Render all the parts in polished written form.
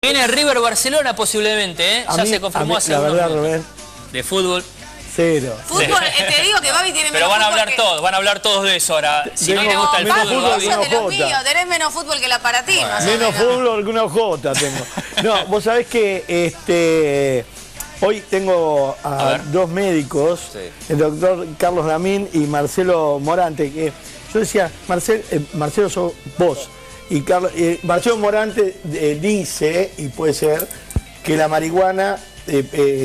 Viene River-Barcelona posiblemente, ¿eh? Ya se confirmó hace la unos verdad, minutos. Rubén, De fútbol. cero. Fútbol, te digo que Babi tiene menos Pero van a fútbol hablar todos, van a hablar todos de eso ahora. Si no te Pero gusta el Babi, fútbol, vos Babi. sos de los Jota. míos, tenés menos fútbol que la para ti. más o Menos menos. fútbol que una jota tengo. No, vos sabés que hoy tengo a ver. dos médicos, Sí. el doctor Carlos Damín y Marcelo Morante, que yo decía, Marcelo sos vos, y Marcelo Morante dice, y puede ser, que la marihuana,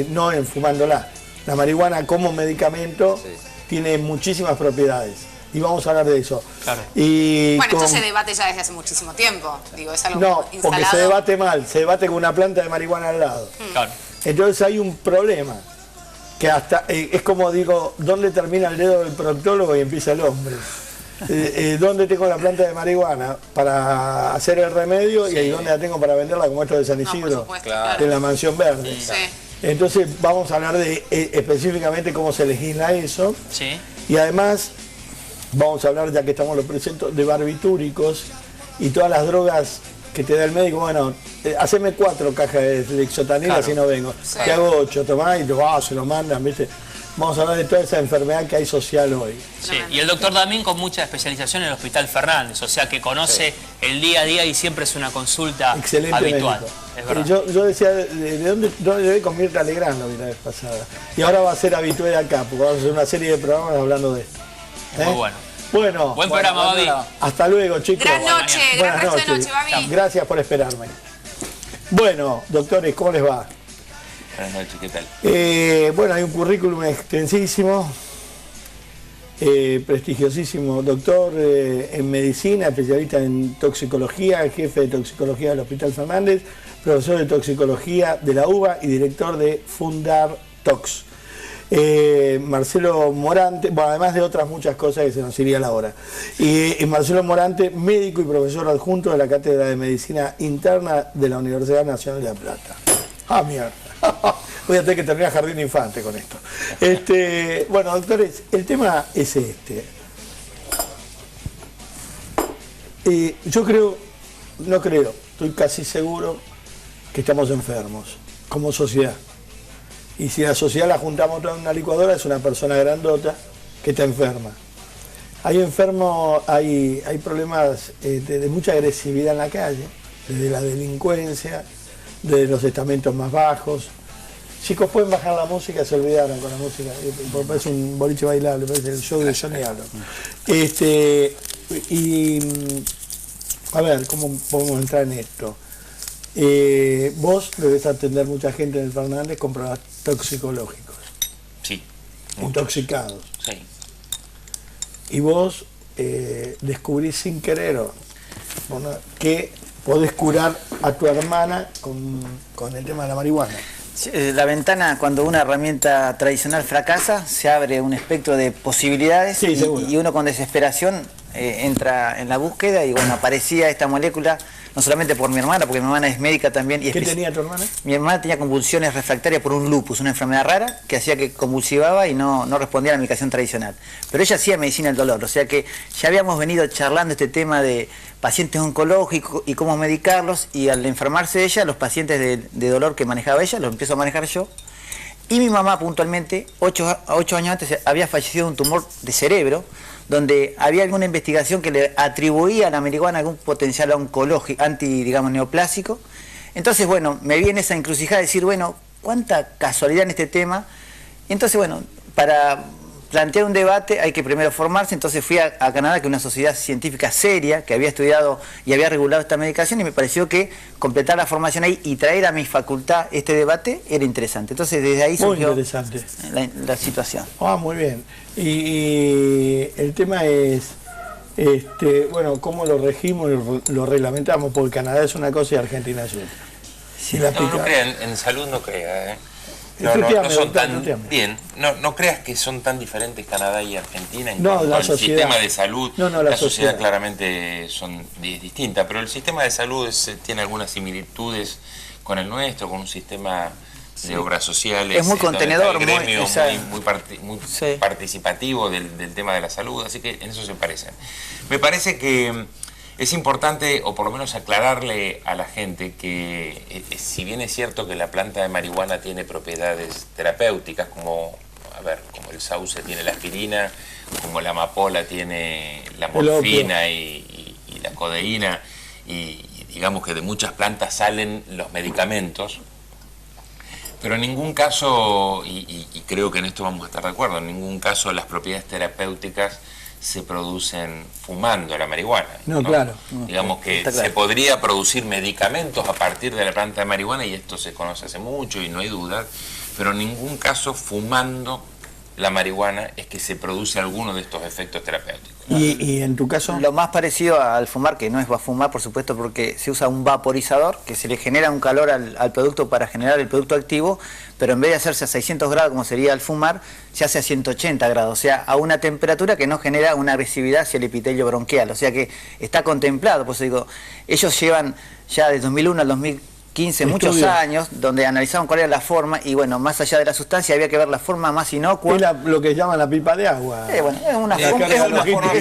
no enfumándola, la marihuana como medicamento Sí. tiene muchísimas propiedades. Y vamos a hablar de eso. Claro. Y Bueno, con- esto se debate ya desde hace muchísimo tiempo. Digo, es algo No, porque instalado. se debate mal, se debate con una planta de marihuana al lado. Claro. Entonces hay un problema, que hasta es como digo, ¿dónde termina el dedo del proctólogo y empieza el hombre? ¿Dónde tengo la planta de marihuana para hacer el remedio y ahí dónde la tengo para venderla, como esto de San No, por Isidro, supuesto, Claro. de la Mansión Verde? Sí. Entonces vamos a hablar de específicamente cómo se legisla eso, Sí. y además vamos a hablar, ya que estamos los presentos, de barbitúricos y todas las drogas que te da el médico. Bueno, haceme 4 cajas de exotanil, Claro. así no vengo. Sí. Te hago 8, tomás y se lo mandan, ¿viste? Vamos a hablar de toda esa enfermedad que hay social hoy. Sí. Y el doctor Damín con mucha especialización en el Hospital Fernández, o sea que conoce el día a día y siempre es una consulta Excelente habitual. médico. Es verdad. Yo decía, ¿de dónde debe con Mirta Legrand lo vi la vez pasada? Y ahora va a ser habitual acá, porque vamos a hacer una serie de programas hablando de esto. Muy bueno. Bueno, Buen programa, Babi. hasta luego, chicos. Gran noche, gran Buenas resto de noche, Babi. Gracias por esperarme. Bueno, doctores, ¿cómo les va? Buenas noches, ¿qué tal? Bueno, hay un currículum extensísimo, prestigiosísimo doctor en medicina, especialista en toxicología, jefe de toxicología del Hospital Fernández, profesor de toxicología de la UBA y director de Fundar Tox. Marcelo Morante, bueno, además de otras muchas cosas que se nos iría la hora. Y Marcelo Morante, médico y profesor adjunto de la Cátedra de Medicina Interna de la Universidad Nacional de La Plata. Ah, mierda. Voy a tener que terminar Jardín Infante con esto. Bueno, doctores, el tema es este. Yo creo, no creo, estoy casi seguro que estamos enfermos como sociedad. Y si la sociedad la juntamos toda en una licuadora, es una persona grandota que está enferma. Hay enfermos, hay problemas de mucha agresividad en la calle, desde la delincuencia, desde los estamentos más bajos. Chicos, pueden bajar la música, se olvidaron con la música, porque parece un boliche bailable, parece el show de Johnny Allen. A ver, ¿cómo podemos entrar en esto? Vos debes atender mucha gente en el Fernández con problemas toxicológicos, Sí. intoxicados. Sí. Y vos descubrís sin querer que podés curar a tu hermana con el tema de la marihuana. Sí, la ventana, cuando una herramienta tradicional fracasa, se abre un espectro de posibilidades. Sí, seguro. y uno con desesperación entra en la búsqueda y bueno, aparecía esta molécula, no solamente por mi hermana, porque mi hermana es médica también. Y ¿Qué tenía tu hermana? Mi hermana tenía convulsiones refractarias por un lupus, una enfermedad rara que hacía que convulsivaba y no respondía a la medicación tradicional. Pero ella hacía medicina del dolor, o sea que ya habíamos venido charlando este tema de pacientes oncológicos y cómo medicarlos, y al enfermarse ella, los pacientes de dolor que manejaba ella, los empiezo a manejar yo. Y mi mamá puntualmente, 8 años antes, había fallecido de un tumor de cerebro, donde había alguna investigación que le atribuía a la marihuana algún potencial oncológico, digamos, neoplásico. Entonces, bueno, me vi en esa encrucijada de decir, bueno, cuánta casualidad en este tema. Y entonces, bueno, para plantear un debate hay que primero formarse. Entonces fui a Canadá, que es una sociedad científica seria, que había estudiado y había regulado esta medicación, y me pareció que completar la formación ahí y traer a mi facultad este debate era interesante. Entonces desde ahí Muy surgió interesante. la situación. Ah, muy bien. Y el tema es, bueno, cómo lo regimos y lo reglamentamos, porque Canadá es una cosa y Argentina es otra. Si la No pica- crea, en salud no crea, ¿eh? No Tuteame, son doctor, tan tuteame. bien. No creas que son tan diferentes Canadá y Argentina en No, cuanto la al sociedad. sistema de salud. No, la la sociedad. sociedad claramente es distinta, pero el sistema de salud tiene algunas similitudes con el nuestro, con un sistema de obras sociales. Es muy contenedor, el gremio muy Sí. participativo del tema de la salud, así que en eso se parecen. Me parece que Es importante, o por lo menos aclararle a la gente, que si bien es cierto que la planta de marihuana tiene propiedades terapéuticas, como el sauce tiene la aspirina, como la amapola tiene la morfina y la codeína, y digamos que de muchas plantas salen los medicamentos, pero en ningún caso, y creo que en esto vamos a estar de acuerdo, en ningún caso las propiedades terapéuticas se producen fumando la marihuana. No, claro. Digamos que se podría producir medicamentos a partir de la planta de marihuana, y esto se conoce hace mucho y no hay duda, pero en ningún caso fumando la marihuana es que se produce alguno de estos efectos terapéuticos. ¿Y en tu caso? Lo más parecido al fumar, que no es fumar, por supuesto, porque se usa un vaporizador, que se le genera un calor al producto para generar el producto activo, pero en vez de hacerse a 600 grados, como sería el fumar, se hace a 180 grados, o sea, a una temperatura que no genera una agresividad hacia el epitelio bronquial, o sea que está contemplado. Por eso digo, ellos llevan ya de 2001 al 2015 muchos años, donde analizaban cuál era la forma, y bueno, más allá de la sustancia había que ver la forma más inocua. Es lo que llaman la pipa de agua. Bueno, es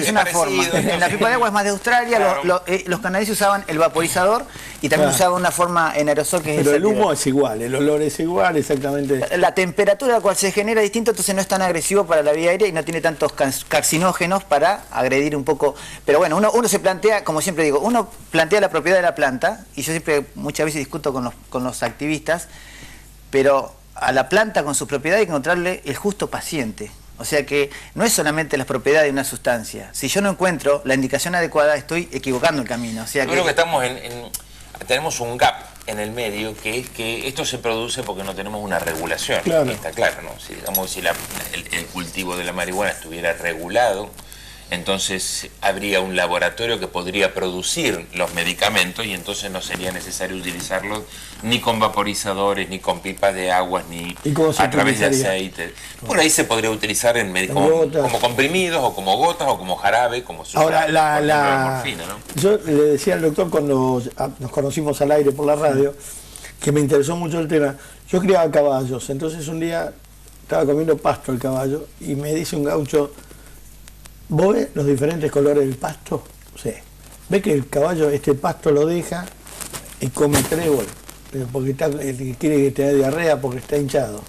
una forma. La pipa de agua es más de Australia, claro. Los canadienses usaban el vaporizador y también usaban una forma en aerosol que pero el humo es igual, el olor es igual, exactamente. La temperatura a la cual se genera es distinta, entonces no es tan agresivo para la vía aérea y no tiene tantos carcinógenos para agredir un poco. Pero bueno, uno se plantea, como siempre digo, uno plantea la propiedad de la planta, y yo siempre muchas veces discuto con los activistas, pero a la planta con su propiedad hay que encontrarle el justo paciente. O sea que no es solamente las propiedades de una sustancia. Si yo no encuentro la indicación adecuada, estoy equivocando el camino. O sea yo creo que estamos tenemos un gap en el medio, que es que esto se produce porque no tenemos una regulación. Claro. Está claro, ¿no? Si, digamos, si el cultivo de la marihuana estuviera regulado, entonces habría un laboratorio que podría producir los medicamentos, y entonces no sería necesario utilizarlos ni con vaporizadores, ni con pipas de aguas, ni a través de aceite. Por ahí se podría utilizar como comprimidos, o como gotas, o como jarabe, como se usa la morfina, ¿no? Yo le decía al doctor cuando nos conocimos al aire por la radio, que me interesó mucho el tema. Yo criaba caballos, entonces un día estaba comiendo pasto el caballo y me dice un gaucho: ¿vos ves los diferentes colores del pasto? Sí. ¿Ves que el caballo este pasto lo deja y come trébol? Porque quiere que tenga diarrea porque está hinchado.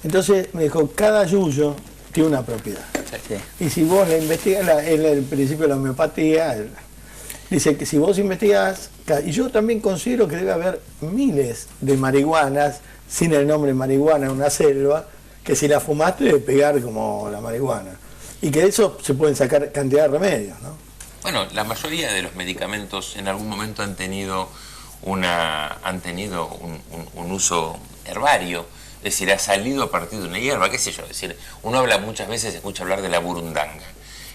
Entonces me dijo, cada yuyo tiene una propiedad. Sí. Y si vos la investigás, el principio de la homeopatía, dice que si vos investigás, y yo también considero que debe haber miles de marihuanas, sin el nombre marihuana en una selva, que si la fumaste debe pegar como la marihuana. Y que de eso se pueden sacar cantidad de remedios, ¿no? Bueno, la mayoría de los medicamentos en algún momento han tenido un uso herbario, es decir, ha salido a partir de una hierba, qué sé yo, es decir, uno habla muchas veces, escucha hablar de la burundanga,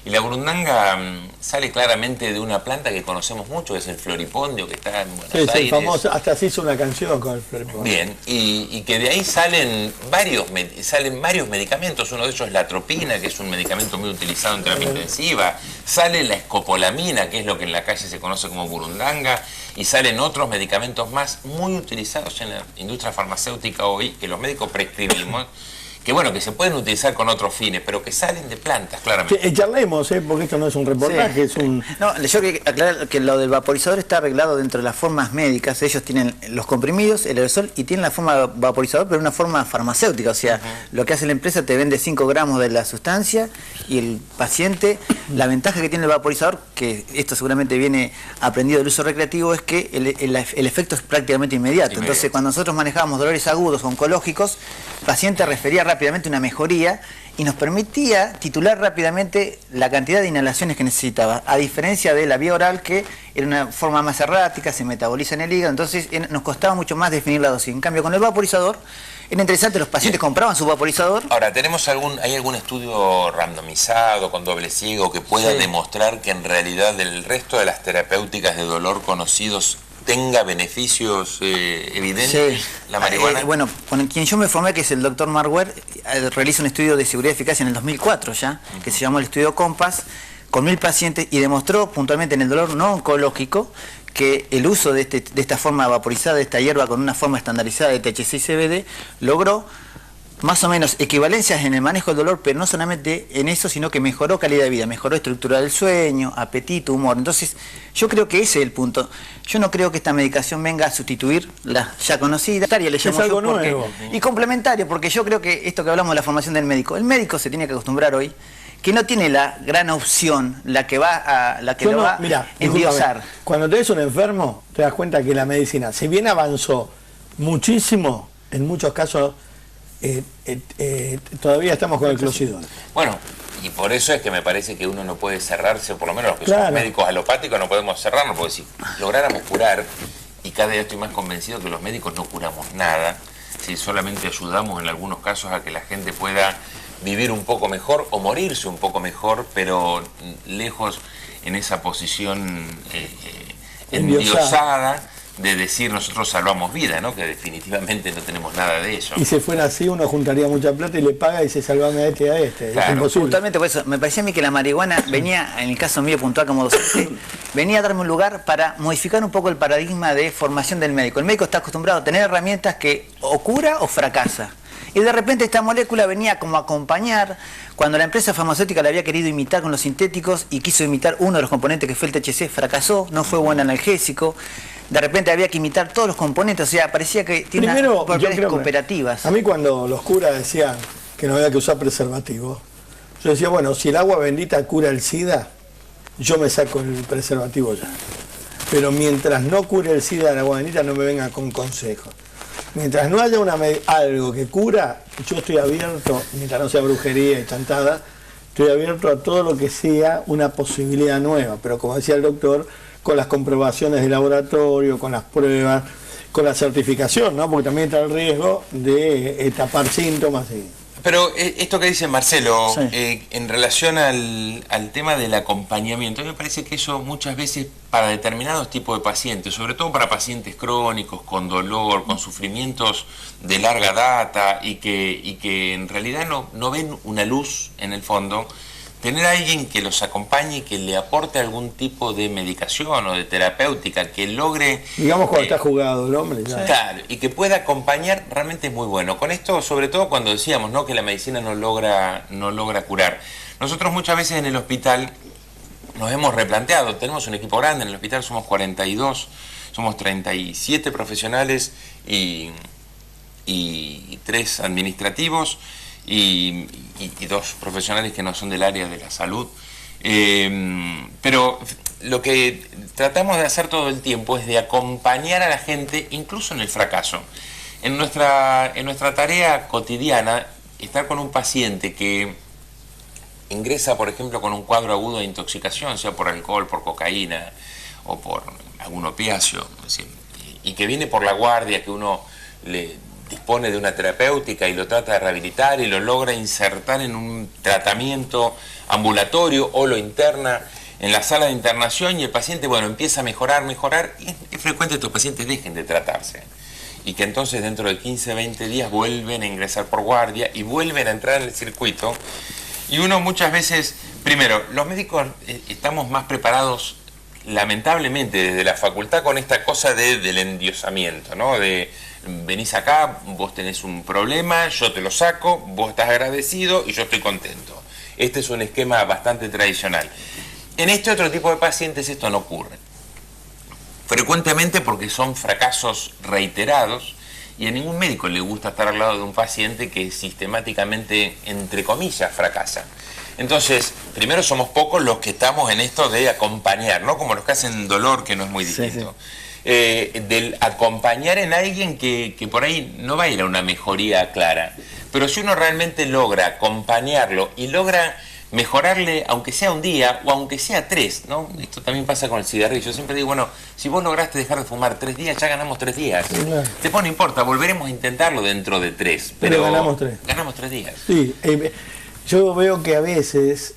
y la burundanga sale claramente de una planta que conocemos mucho, que es el floripondio, que está en Buenos Aires. Famoso, hasta se hizo una canción con el floripondio. Bien, y que de ahí salen varios medicamentos, uno de ellos es la atropina, que es un medicamento muy utilizado en terapia intensiva, sale la escopolamina, que es lo que en la calle se conoce como burundanga, y salen otros medicamentos más muy utilizados en la industria farmacéutica hoy, que los médicos prescribimos, que bueno, que se pueden utilizar con otros fines, pero que salen de plantas, claramente. Charlemos, porque esto no es un reportaje, es un... No, yo quiero aclarar que lo del vaporizador está arreglado dentro de las formas médicas. Ellos tienen los comprimidos, el aerosol, y tienen la forma de vaporizador, pero una forma farmacéutica. O sea, lo que hace la empresa, te vende 5 gramos de la sustancia, y el paciente, la ventaja que tiene el vaporizador, que esto seguramente viene aprendido del uso recreativo, es que el efecto es prácticamente inmediato. Entonces, cuando nosotros manejamos dolores agudos oncológicos, el paciente refería rápidamente una mejoría y nos permitía titular rápidamente la cantidad de inhalaciones que necesitaba, a diferencia de la vía oral, que era una forma más errática, se metaboliza en el hígado, entonces nos costaba mucho más definir la dosis. En cambio, con el vaporizador era interesante, los pacientes compraban su vaporizador. Ahora, ¿hay algún estudio randomizado, con doble ciego, que pueda demostrar que en realidad el resto de las terapéuticas de dolor conocidos tenga beneficios evidentes la marihuana? Bueno, con quien yo me formé, que es el doctor Marwer, realiza un estudio de seguridad y eficacia en el 2004 ya, que se llamó el estudio COMPAS, con 1000 pacientes, y demostró puntualmente en el dolor no oncológico que el uso de esta forma vaporizada, de esta hierba con una forma estandarizada de THC y CBD, logró más o menos equivalencias en el manejo del dolor, pero no solamente en eso, sino que mejoró calidad de vida, mejoró estructura del sueño, apetito, humor. Entonces, yo creo que ese es el punto. Yo no creo que esta medicación venga a sustituir la ya conocida. Es algo nuevo. Y complementario, porque yo creo que esto que hablamos de la formación del médico, el médico se tiene que acostumbrar hoy que no tiene la gran opción, la que va a endiosar. Cuando tenés un enfermo, te das cuenta que la medicina, si bien avanzó muchísimo, en muchos casos todavía estamos con el clocidón. Bueno, y por eso es que me parece que uno no puede cerrarse, o por lo menos los que somos médicos alopáticos no podemos cerrarnos, porque si lográramos curar, y cada día estoy más convencido que los médicos no curamos nada, si solamente ayudamos en algunos casos a que la gente pueda vivir un poco mejor o morirse un poco mejor, pero lejos en esa posición endiosada de decir nosotros salvamos vida, ¿no? Que definitivamente no tenemos nada de eso. Y si fuera así, uno juntaría mucha plata y le paga y dice salvame a este, a este. Claro. Es imposible. Justamente por eso, me parecía a mí que la marihuana venía, en el caso mío puntual como docente, venía a darme un lugar para modificar un poco el paradigma de formación del médico. El médico está acostumbrado a tener herramientas que o cura o fracasa. Y de repente esta molécula venía como a acompañar, cuando la empresa farmacéutica la había querido imitar con los sintéticos y quiso imitar uno de los componentes que fue el THC, fracasó, no fue buen analgésico. De repente había que imitar todos los componentes, o sea, parecía que tiene unas propiedades cooperativas. A mí cuando los curas decían que no había que usar preservativo, yo decía, bueno, si el agua bendita cura el SIDA, yo me saco el preservativo ya. Pero mientras no cure el SIDA el agua bendita, no me vengan con consejos. Mientras no haya algo que cura, yo estoy abierto, mientras no sea brujería y chantada, estoy abierto a todo lo que sea una posibilidad nueva. Pero como decía el doctor, con las comprobaciones de laboratorio, con las pruebas, con la certificación, ¿no? Porque también está el riesgo de tapar síntomas. Pero esto que dice Marcelo, en relación al tema del acompañamiento, a mí me parece que eso muchas veces para determinados tipos de pacientes, sobre todo para pacientes crónicos, con dolor, con sufrimientos de larga data y que en realidad no ven una luz en el fondo, tener a alguien que los acompañe y que le aporte algún tipo de medicación o de terapéutica que logre... Digamos cuando está jugado el hombre. Ya. Claro, y que pueda acompañar realmente es muy bueno. Con esto, sobre todo cuando decíamos, ¿no?, que la medicina no logra curar. Nosotros muchas veces en el hospital nos hemos replanteado, tenemos un equipo grande, en el hospital somos 42, somos 37 profesionales y 3 administrativos, y 2 profesionales que no son del área de la salud. Pero lo que tratamos de hacer todo el tiempo es de acompañar a la gente, incluso en el fracaso. En nuestra tarea cotidiana, estar con un paciente que ingresa, por ejemplo, con un cuadro agudo de intoxicación, sea por alcohol, por cocaína o por algún opiáceo, y que viene por la guardia, que uno le dispone de una terapéutica y lo trata de rehabilitar y lo logra insertar en un tratamiento ambulatorio o lo interna en la sala de internación y el paciente, bueno, empieza a mejorar, y es frecuente que estos pacientes dejen de tratarse y que entonces dentro de 15, 20 días vuelven a ingresar por guardia y vuelven a entrar en el circuito. Y uno muchas veces, primero, los médicos estamos más preparados, lamentablemente, desde la facultad con esta cosa del endiosamiento, ¿no? De venís acá, vos tenés un problema, yo te lo saco, vos estás agradecido y yo estoy contento. Este es un esquema bastante tradicional. En este otro tipo de pacientes esto no ocurre. Frecuentemente porque son fracasos reiterados y a ningún médico le gusta estar al lado de un paciente que sistemáticamente, entre comillas, fracasa. Entonces, primero somos pocos los que estamos en esto de acompañar, ¿no? Como los que hacen dolor, que no es muy distinto. Del acompañar en alguien que por ahí no va a ir a una mejoría clara. Pero si uno realmente logra acompañarlo y logra mejorarle, aunque sea un día o aunque sea 3, ¿no? Esto también pasa con el cigarrillo. Yo siempre digo, bueno, si vos lograste dejar de fumar 3 días, ya ganamos 3 días. Sí, claro. Después no importa, volveremos a intentarlo dentro de 3. Pero ganamos 3. Ganamos 3 días. Sí, yo veo que a veces,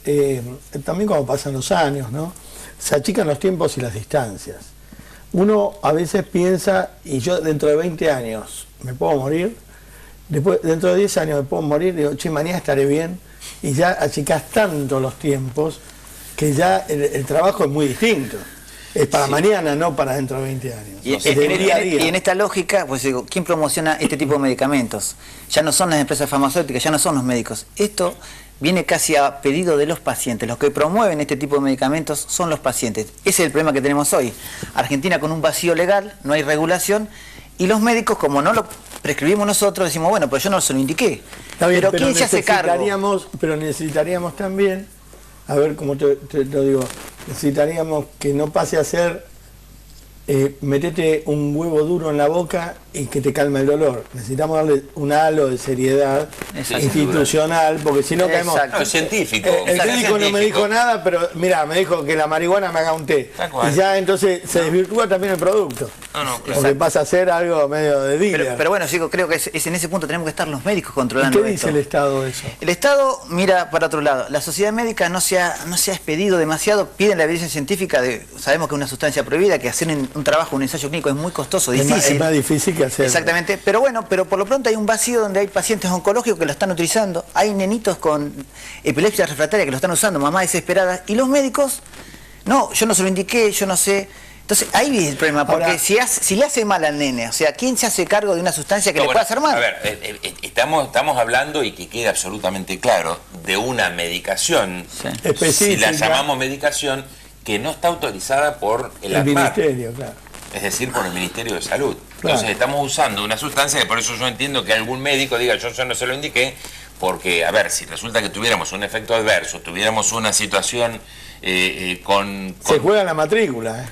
también cuando pasan los años, ¿no?, se achican los tiempos y las distancias. Uno a veces piensa, y yo dentro de 20 años me puedo morir, después dentro de 10 años me puedo morir, digo, che, mañana estaré bien, y ya achicás tanto los tiempos que ya el trabajo es muy distinto. Es para mañana, no para dentro de 20 años. Y, es del día a día. Y en esta lógica, pues digo, ¿quién promociona este tipo de medicamentos? Ya no son las empresas farmacéuticas, ya no son los médicos. Esto viene casi a pedido de los pacientes. Los que promueven este tipo de medicamentos son los pacientes. Ese es el problema que tenemos hoy. Argentina con un vacío legal, no hay regulación, y los médicos, como no lo prescribimos nosotros, decimos, bueno, pues yo no se lo indiqué. Está bien, pero ¿quién se hace cargo? Pero necesitaríamos también, a ver cómo te lo digo, necesitaríamos que no pase a ser metete un huevo duro en la boca y que te calme el dolor. Necesitamos darle un halo de seriedad institucional, porque si no caemos... No, es científico. El médico no me dijo nada, pero mira, me dijo que la marihuana me haga un té. Y ya entonces se desvirtúa también el producto. Porque pasa a ser algo medio de dealer. Pero bueno, chico, creo que es en ese punto tenemos que estar los médicos controlando. ¿Y qué dice el Estado de eso? El Estado mira para otro lado. La sociedad médica no se ha expedido demasiado, piden la evidencia científica sabemos que es una sustancia prohibida, que hacer un trabajo, un ensayo clínico es muy costoso, difícil. Es más difícil que hacer. Exactamente, pero bueno, pero por lo pronto hay un vacío donde hay pacientes oncológicos que lo están utilizando, hay nenitos con epilepsia refractaria que lo están usando, mamás desesperadas, y los médicos, no, yo no se lo indiqué, yo no sé. Entonces ahí viene el problema, porque ahora, si le hace mal al nene, o sea, ¿quién se hace cargo de una sustancia que le puede hacer mal? A ver, estamos hablando, y que quede absolutamente claro, de una medicación, específica, si la llamamos medicación, que no está autorizada por el Ministerio, claro. Es decir, por el Ministerio de Salud. Claro. Entonces estamos usando una sustancia, que por eso yo entiendo que algún médico diga, yo no se lo indiqué, porque, a ver, si resulta que tuviéramos un efecto adverso, tuviéramos una situación con... Se juega la matrícula,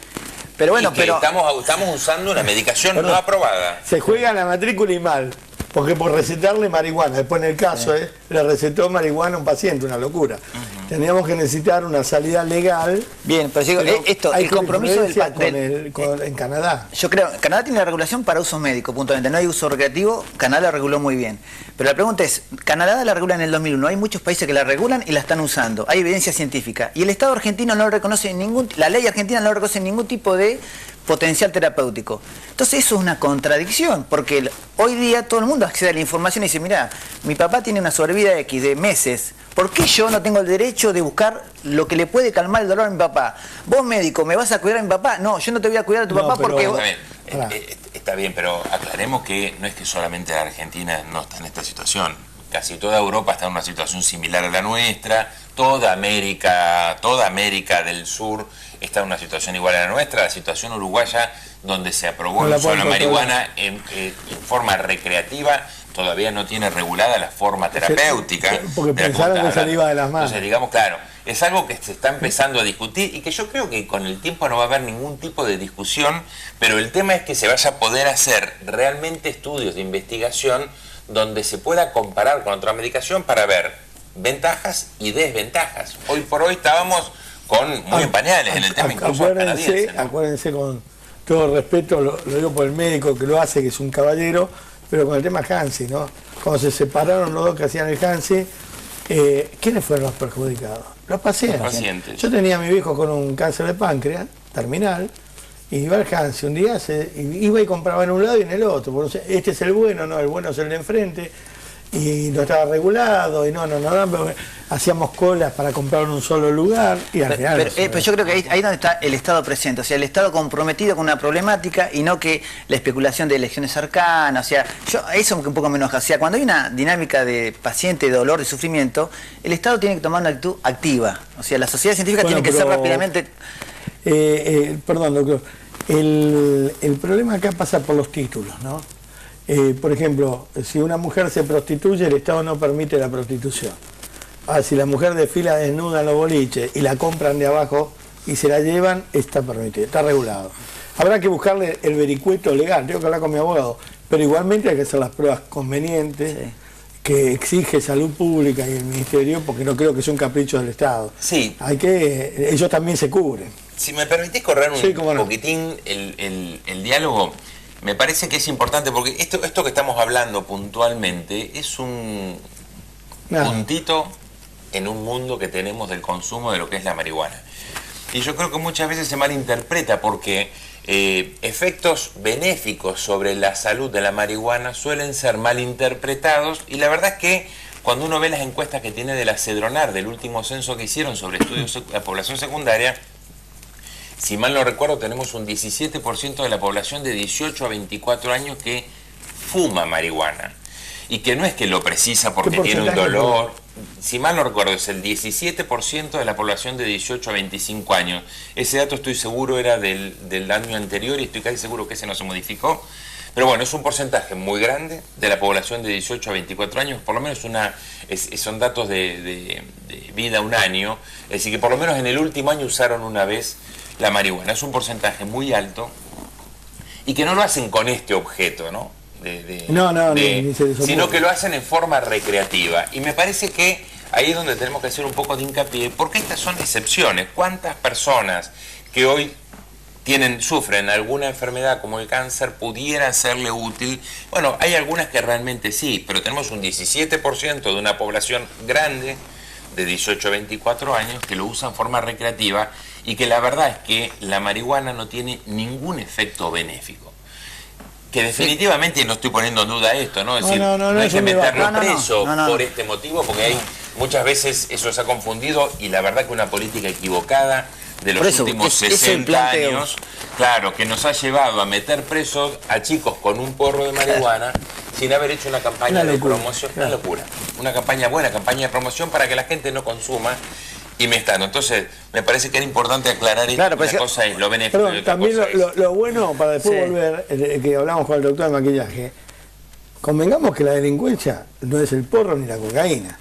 Pero bueno, estamos usando una medicación no aprobada. Se juega la matrícula y mal, porque por recetarle marihuana, después en el caso le recetó marihuana a un paciente, una locura. Teníamos que necesitar una salida legal. Bien, pero digo, el compromiso en Canadá. Yo creo, Canadá tiene la regulación para uso médico, puntualmente, no hay uso recreativo, Canadá la reguló muy bien. Pero la pregunta es, Canadá la regula en el 2001, hay muchos países que la regulan y la están usando, hay evidencia científica, y el Estado argentino no reconoce la ley argentina no reconoce ningún tipo de potencial terapéutico. Entonces eso es una contradicción, porque hoy día todo el mundo accede a la información y dice, mira, mi papá tiene una sobrevida X de meses, ¿por qué yo no tengo el derecho de buscar lo que le puede calmar el dolor a mi papá? Vos, médico, ¿me vas a cuidar a mi papá? No, yo no te voy a cuidar a tu papá porque... Está bien, pero aclaremos que no es que solamente la Argentina no está en esta situación. Casi toda Europa está en una situación similar a la nuestra, toda América del Sur está en una situación igual a la nuestra. La situación uruguaya, donde se aprobó el uso de la marihuana en forma recreativa, todavía no tiene regulada la forma terapéutica. Porque pensaron que se le iba de las manos. Entonces, digamos, claro, es algo que se está empezando a discutir y que yo creo que con el tiempo no va a haber ningún tipo de discusión, pero el tema es que se vaya a poder hacer realmente estudios de investigación donde se pueda comparar con otra medicación para ver ventajas y desventajas. Hoy por hoy estábamos muy en pañales en el tema incluso canadiense, ¿no? Acuérdense, con todo respeto, lo digo por el médico que lo hace, que es un caballero, pero con el tema Hansi, ¿no? Cuando se separaron los dos que hacían el Hansi, ¿quiénes fueron los perjudicados? Los pacientes. Yo tenía a mi viejo con un cáncer de páncreas, terminal, y iba al Hansi un día, iba y compraba en un lado y en el otro. Porque este es el bueno, no, el bueno es el de enfrente, y no estaba regulado, y no, hacíamos colas para comprar en un solo lugar, y al final... Pero yo creo que ahí donde está el Estado presente, o sea, el Estado comprometido con una problemática y no que la especulación de elecciones cercanas, o sea, eso un poco me enoja, o sea, cuando hay una dinámica de paciente, de dolor, de sufrimiento, el Estado tiene que tomar una actitud activa, o sea, la sociedad científica tiene que ser rápidamente... Perdón, doctor, el problema acá pasa por los títulos, ¿no? Por ejemplo, si una mujer se prostituye, el Estado no permite la prostitución. Si la mujer desfila desnuda en los boliches y la compran de abajo y se la llevan, está permitido, está regulado. Habrá que buscarle el vericueto legal, tengo que hablar con mi abogado, pero igualmente hay que hacer las pruebas convenientes que exige Salud Pública y el Ministerio, porque no creo que sea un capricho del Estado. Sí. Ellos también se cubren. Si me permitís correr un poquitín el diálogo, me parece que es importante, porque esto que estamos hablando puntualmente es un puntito en un mundo que tenemos del consumo de lo que es la marihuana. Y yo creo que muchas veces se malinterpreta porque efectos benéficos sobre la salud de la marihuana suelen ser malinterpretados, y la verdad es que cuando uno ve las encuestas que tiene de la Cedronar, del último censo que hicieron sobre estudios de población secundaria, si mal no recuerdo, tenemos un 17% de la población de 18 a 24 años que fuma marihuana. Y que no es que lo precisa porque tiene un dolor. Si mal no recuerdo, es el 17% de la población de 18 a 25 años. Ese dato estoy seguro era del año anterior y estoy casi seguro que ese no se modificó. Pero bueno, es un porcentaje muy grande de la población de 18 a 24 años, por lo menos son datos de vida un año, es decir, que por lo menos en el último año usaron una vez la marihuana. Es un porcentaje muy alto y que no lo hacen con este objeto, ¿no? Sino que lo hacen en forma recreativa. Y me parece que ahí es donde tenemos que hacer un poco de hincapié, porque estas son excepciones. ¿Cuántas personas que hoy sufren alguna enfermedad como el cáncer pudiera serle útil? Bueno, hay algunas que realmente sí, pero tenemos un 17% de una población grande de 18 a 24 años que lo usa en forma recreativa y que la verdad es que la marihuana no tiene ningún efecto benéfico. Que definitivamente no estoy poniendo en duda esto, ¿no? Es decir, no hay que meterlo preso por este motivo, porque hay muchas veces eso se ha confundido y la verdad que una política equivocada de los últimos 60 años, claro, que nos ha llevado a meter presos a chicos con un porro de marihuana sin haber hecho una campaña de promoción. Una locura. Una buena campaña de promoción para que la gente no consuma. Y me están. Entonces, me parece que era importante aclarar esto. Una cosa es lo benéfico. Pero también lo bueno, para después volver, que hablamos con el doctor de maquillaje, convengamos que la delincuencia no es el porro ni la cocaína.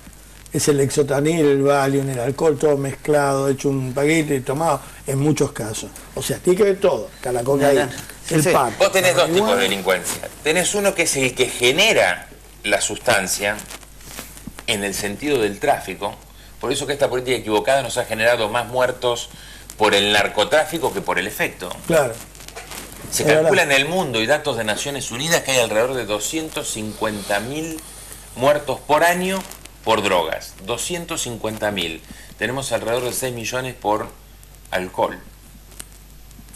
Es el Lexotanil, el Valium, el alcohol, todo mezclado, hecho un paquete y tomado, en muchos casos. O sea, tiene que ver todo, está la cocaína, el pan. Vos tenés dos tipos de delincuencia. Tenés uno que es el que genera la sustancia en el sentido del tráfico. Por eso que esta política equivocada nos ha generado más muertos por el narcotráfico que por el efecto. Claro. Se calcula en el mundo, y datos de Naciones Unidas, que hay alrededor de 250.000 muertos por año por drogas. 250.000. Tenemos alrededor de 6 millones por alcohol.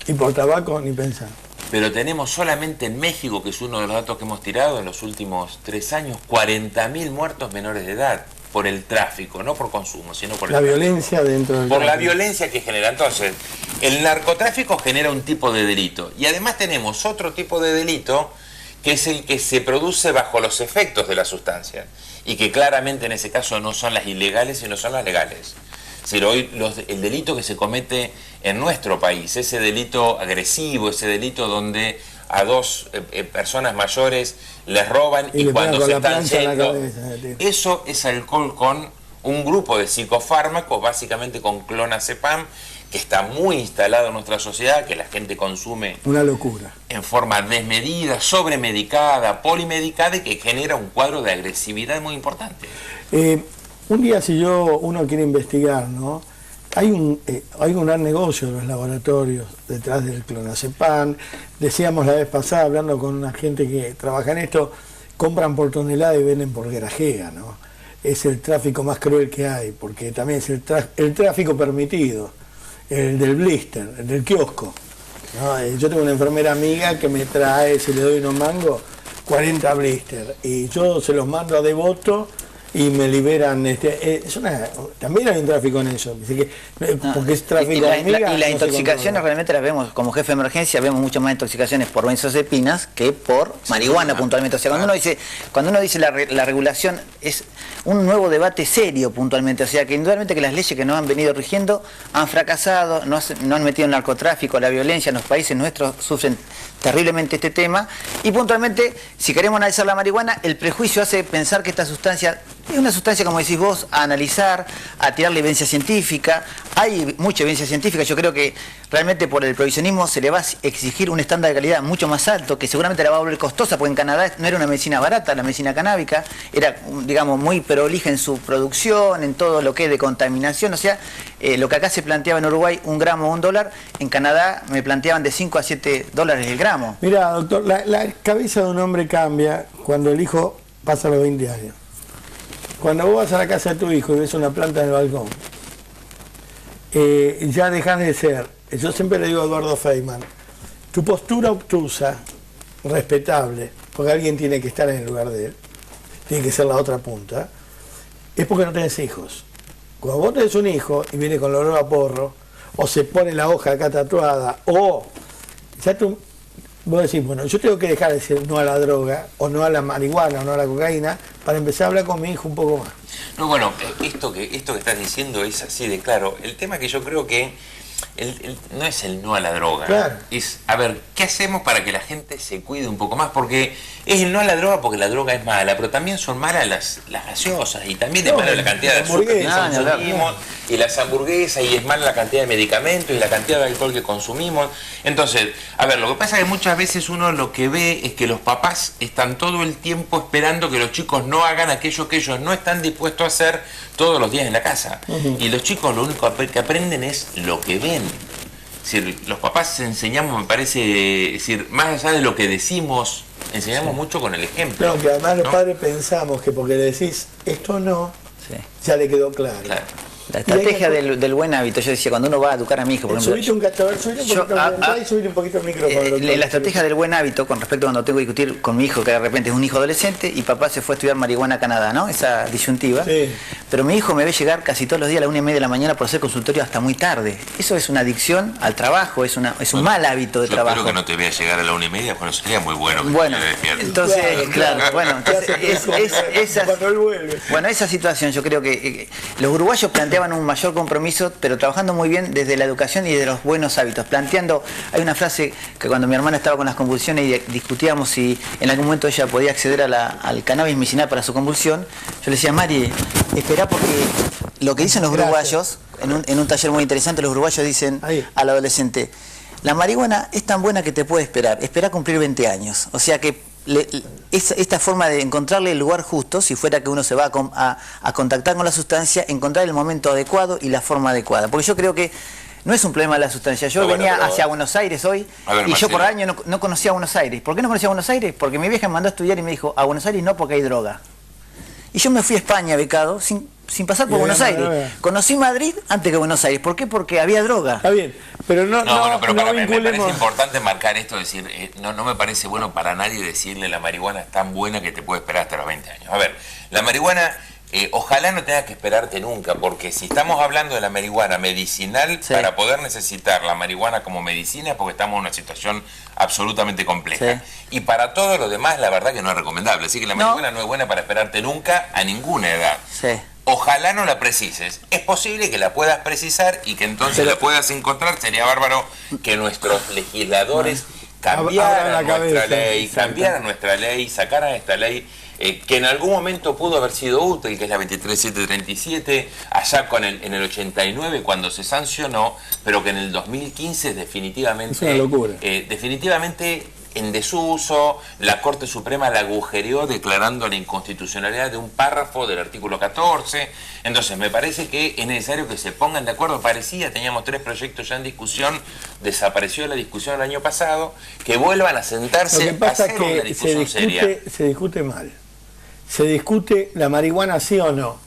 Y por tabaco ni pensar. Pero tenemos solamente en México, que es uno de los datos que hemos tirado en los últimos 3 años, 40.000 muertos menores de edad. Por el tráfico, no por consumo, sino por la violencia dentro del por la violencia que genera. Entonces, el narcotráfico genera un tipo de delito y además tenemos otro tipo de delito que es el que se produce bajo los efectos de la sustancia y que claramente en ese caso no son las ilegales sino son las legales. Pero hoy el delito que se comete en nuestro país, ese delito agresivo, ese delito donde a dos personas mayores les roban y cuando se están yendo, eso es alcohol con un grupo de psicofármacos, básicamente con clonazepam, que está muy instalado en nuestra sociedad, que la gente consume una locura en forma desmedida, sobremedicada, polimedicada y que genera un cuadro de agresividad muy importante. Un día si uno quiere investigar, ¿no? Hay un gran negocio en los laboratorios detrás del clonazepam. Decíamos la vez pasada, hablando con una gente que trabaja en esto, compran por tonelada y venden por grajea, ¿no? Es el tráfico más cruel que hay, porque también es el tráfico permitido, el del blister, el del kiosco, ¿no? Yo tengo una enfermera amiga que me trae, si le doy unos mangos, 40 blister, y yo se los mando a Devoto, y me liberan, también hay un tráfico en eso, porque es tráfico de amigas. Y las intoxicaciones realmente las vemos, como jefe de emergencia, vemos mucho más intoxicaciones por benzodiazepinas que por marihuana puntualmente. O sea, cuando uno dice la regulación es un nuevo debate serio puntualmente, o sea, que indudablemente que las leyes que nos han venido rigiendo han fracasado, no han metido el narcotráfico, la violencia en los países nuestros sufren terriblemente este tema, y puntualmente, si queremos analizar la marihuana, el prejuicio hace pensar que esta sustancia es una sustancia, como decís vos, a analizar, a tirarle evidencia científica. Hay mucha evidencia científica. Yo creo que realmente por el prohibicionismo se le va a exigir un estándar de calidad mucho más alto, que seguramente la va a volver costosa, porque en Canadá no era una medicina barata, la medicina canábica era, digamos, muy prolija en su producción, en todo lo que es de contaminación. O sea, lo que acá se planteaba en Uruguay, 1 gramo, $1, en Canadá me planteaban de 5 a 7 dólares el gramo. Mira, doctor, la cabeza de un hombre cambia cuando el hijo pasa los 20 años. Cuando vos vas a la casa de tu hijo y ves una planta en el balcón, ya dejas de ser, yo siempre le digo a Eduardo Feynman, tu postura obtusa, respetable, porque alguien tiene que estar en el lugar de él, tiene que ser la otra punta, es porque no tenés hijos. Cuando vos tenés un hijo y viene con el olor a porro, o se pone la hoja acá tatuada, o ya vos decís, bueno, yo tengo que dejar de decir no a la droga, o no a la marihuana, o no a la cocaína, para empezar a hablar con mi hijo un poco más. No, bueno, esto que estás diciendo es así de claro. El tema que yo creo que no es el no a la droga, claro. Es, a ver, ¿qué hacemos para que la gente se cuide un poco más? Porque es el no a la droga porque la droga es mala, pero también son malas las gaseosas, y también es mala la cantidad de azúcar que consumimos, y las hamburguesas, y es mala la cantidad de medicamentos, y la cantidad de alcohol que consumimos. Entonces, a ver, lo que pasa es que muchas veces uno lo que ve es que los papás están todo el tiempo esperando que los chicos no hagan aquello que ellos no están dispuestos a hacer todos los días en la casa. Y los chicos lo único que aprenden es lo que ven. Es decir, los papás enseñamos, me parece, es decir, más allá de lo que decimos, enseñamos mucho con el ejemplo. No, que además los padres pensamos que porque le decís esto no, ya le quedó claro. La estrategia del buen hábito, yo decía, cuando uno va a educar a mi hijo, por ejemplo... Subite un poquito el micrófono. La estrategia del buen hábito, con respecto a cuando tengo que discutir con mi hijo, que de repente es un hijo adolescente, y papá se fue a estudiar marihuana a Canadá, ¿no? Esa disyuntiva. Sí. Pero mi hijo me ve llegar casi todos los días a las 1:30 de la mañana por hacer consultorio hasta muy tarde. Eso es una adicción al trabajo, es un mal hábito de trabajo. Yo espero que no te vea llegar a la 1:30, porque sería muy bueno. Bueno, entonces, esa situación, yo creo que los uruguayos planteaban un mayor compromiso, pero trabajando muy bien desde la educación y de los buenos hábitos. Planteando, hay una frase que cuando mi hermana estaba con las convulsiones y discutíamos si en algún momento ella podía acceder al cannabis medicinal para su convulsión, yo le decía, Mari, esperá, porque lo que dicen los uruguayos, en un taller muy interesante, los uruguayos dicen al adolescente, la marihuana es tan buena que te puede esperá cumplir 20 años. O sea que esta forma de encontrarle el lugar justo, si fuera que uno se va a contactar con la sustancia, encontrar el momento adecuado y la forma adecuada. Porque yo creo que no es un problema de la sustancia. Yo venía hacia Buenos Aires hoy, y yo por año no conocía Buenos Aires. ¿Por qué no conocía Buenos Aires? Porque mi vieja me mandó a estudiar y me dijo, a Buenos Aires no, porque hay droga. Y yo me fui a España becado sin pasar por Buenos Aires. Conocí Madrid antes que Buenos Aires. ¿Por qué? Porque había droga. Está bien, pero no me parece importante marcar esto, decir, no me parece bueno para nadie decirle la marihuana es tan buena que te puede esperar hasta los 20 años. A ver, la marihuana, ojalá no tengas que esperarte nunca, porque si estamos hablando de la marihuana medicinal, para poder necesitar la marihuana como medicina es porque estamos en una situación absolutamente compleja. Y para todo lo demás, la verdad que no es recomendable. Así que la marihuana no es buena para esperarte nunca a ninguna edad. Ojalá no la precises. Es posible que la puedas precisar y que entonces la puedas encontrar. Sería bárbaro que nuestros legisladores cambiaran nuestra ley, sacaran esta ley que en algún momento pudo haber sido útil, que es la 23737, allá en el 89 cuando se sancionó, pero que en el 2015 definitivamente... Es una locura. Definitivamente en desuso, la Corte Suprema la agujereó declarando la inconstitucionalidad de un párrafo del artículo 14. Entonces me parece que es necesario que se pongan de acuerdo. Teníamos 3 proyectos ya en discusión, desapareció la discusión el año pasado, que vuelvan a sentarse. Lo que pasa a hacer una discusión seria. Se discute mal. Se discute la marihuana sí o no,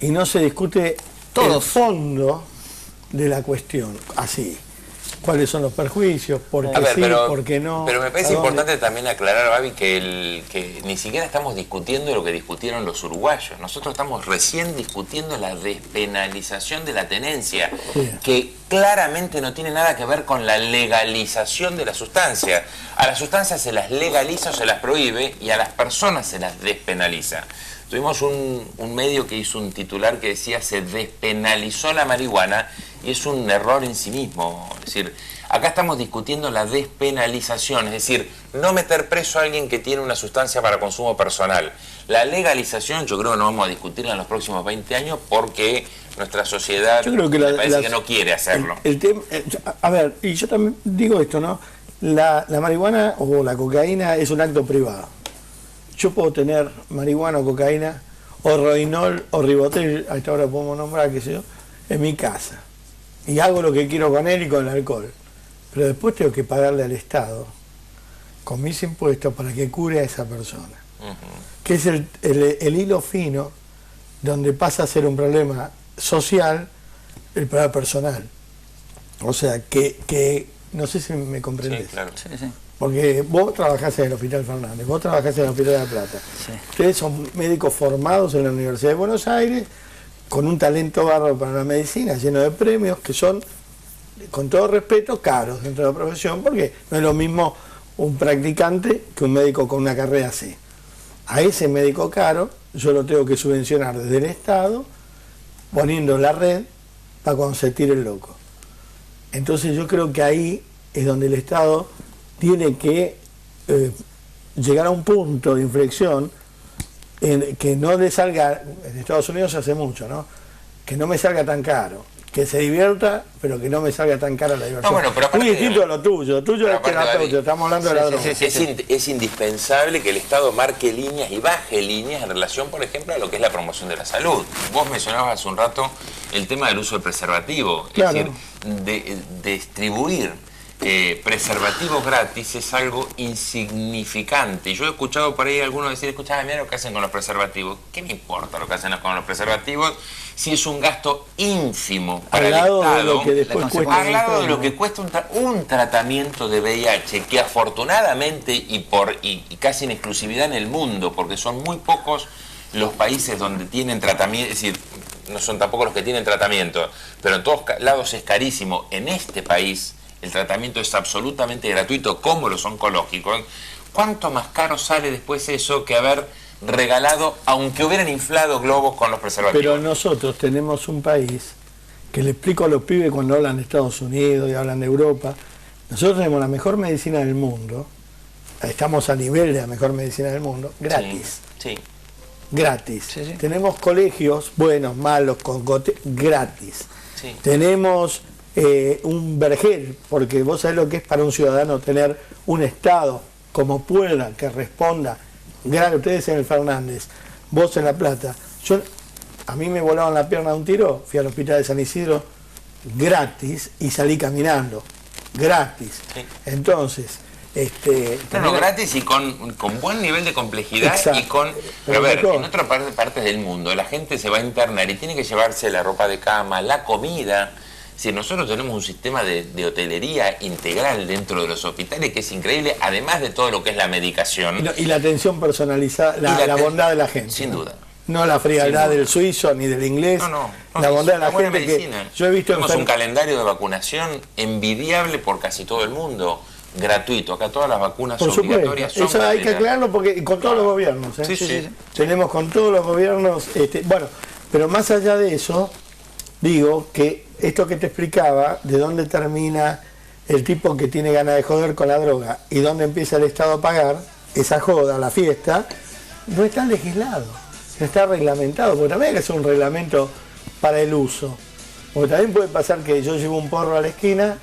y no se discute el fondo de la cuestión, así. ¿Cuáles son los perjuicios? ¿Por qué por qué no? Pero me parece importante también aclarar, Babi, que ni siquiera estamos discutiendo lo que discutieron los uruguayos. Nosotros estamos recién discutiendo la despenalización de la tenencia, que claramente no tiene nada que ver con la legalización de la sustancia. A las sustancias se las legaliza o se las prohíbe, y a las personas se las despenaliza. Tuvimos un medio que hizo un titular que decía se despenalizó la marihuana, y es un error en sí mismo. Es decir, acá estamos discutiendo la despenalización, es decir, no meter preso a alguien que tiene una sustancia para consumo personal. La legalización yo creo que no vamos a discutirla en los próximos 20 años porque nuestra sociedad parece que no quiere hacerlo. A ver, y yo también digo esto, ¿no? La marihuana o la cocaína es un acto privado. Yo puedo tener marihuana o cocaína, o roinol o ribotril, a esta hora podemos nombrar, qué sé yo, en mi casa. Y hago lo que quiero con él y con el alcohol. Pero después tengo que pagarle al Estado, con mis impuestos, para que cure a esa persona. Que es el hilo fino, donde pasa a ser un problema social, el problema personal. O sea, que no sé si me comprendes. Sí, claro. Sí. Porque vos trabajás en el Hospital Fernández, vos trabajás en el Hospital de La Plata. Ustedes son médicos formados en la Universidad de Buenos Aires, con un talento bárbaro para la medicina, lleno de premios, que son con todo respeto, caros dentro de la profesión, porque no es lo mismo un practicante que un médico con una carrera C. A ese médico caro yo lo tengo que subvencionar desde el Estado, poniendo la red para cuando se tire el loco. Entonces yo creo que ahí es donde el Estado tiene que llegar a un punto de inflexión en que no le salga, en Estados Unidos se hace mucho, ¿no? Que no me salga tan caro, que se divierta, pero que no me salga tan cara la diversión. No, bueno, pero muy distinto a lo tuyo es terapeuta, estamos hablando de la droga. Es indispensable que el Estado marque líneas y baje líneas en relación, por ejemplo, a lo que es la promoción de la salud. Vos mencionabas hace un rato el tema del uso del preservativo, claro. Es decir, distribuir preservativos gratis es algo insignificante. Yo he escuchado por ahí a algunos decir, escuchá, mira lo que hacen con los preservativos. ¿Qué me importa lo que hacen con los preservativos si es un gasto ínfimo para el Estado? De lo que después cuesta, al lado de lo que cuesta un tratamiento de VIH, que afortunadamente y casi en exclusividad en el mundo, porque son muy pocos los países donde tienen tratamiento, es decir, no son tampoco los que tienen tratamiento, pero en todos lados es carísimo. En este país el tratamiento es absolutamente gratuito, como los oncológicos. ¿Cuánto más caro sale después eso que haber regalado, aunque hubieran inflado globos con los preservativos? Pero nosotros tenemos un país, que le explico a los pibes cuando hablan de Estados Unidos y hablan de Europa, nosotros tenemos la mejor medicina del mundo, estamos a nivel de la mejor medicina del mundo, gratis. Sí. Gratis. Sí. Tenemos colegios, buenos, malos, con gratis. Sí. Tenemos un vergel, porque vos sabés lo que es para un ciudadano tener un Estado como pueda, que responda. Ustedes en el Fernández, vos en La Plata. A mí me volaban la pierna de un tiro, fui al hospital de San Isidro gratis y salí caminando. Gratis. Sí. Entonces, gratis y con buen nivel de complejidad. Exacto. Y con... Pero a ver, en otras partes del mundo la gente se va a internar y tiene que llevarse la ropa de cama, la comida. Si nosotros tenemos un sistema de hotelería integral dentro de los hospitales que es increíble, además de todo lo que es la medicación. Y la atención personalizada, la bondad de la gente. Sin duda. No la frialdad del suizo ni del inglés. La bondad de la gente medicina. Que yo he visto. Tenemos un calendario de vacunación envidiable por casi todo el mundo, gratuito. Acá todas las vacunas por obligatorias supuesto. son Eso hay que aclararlo porque con todos los gobiernos. Sí. Tenemos con todos los gobiernos. Bueno, pero más allá de eso, digo que esto que te explicaba, de dónde termina el tipo que tiene ganas de joder con la droga y dónde empieza el Estado a pagar esa joda, la fiesta, no está legislado, no está reglamentado, porque también hay que hacer un reglamento para el uso. Porque también puede pasar que yo llevo un porro a la esquina,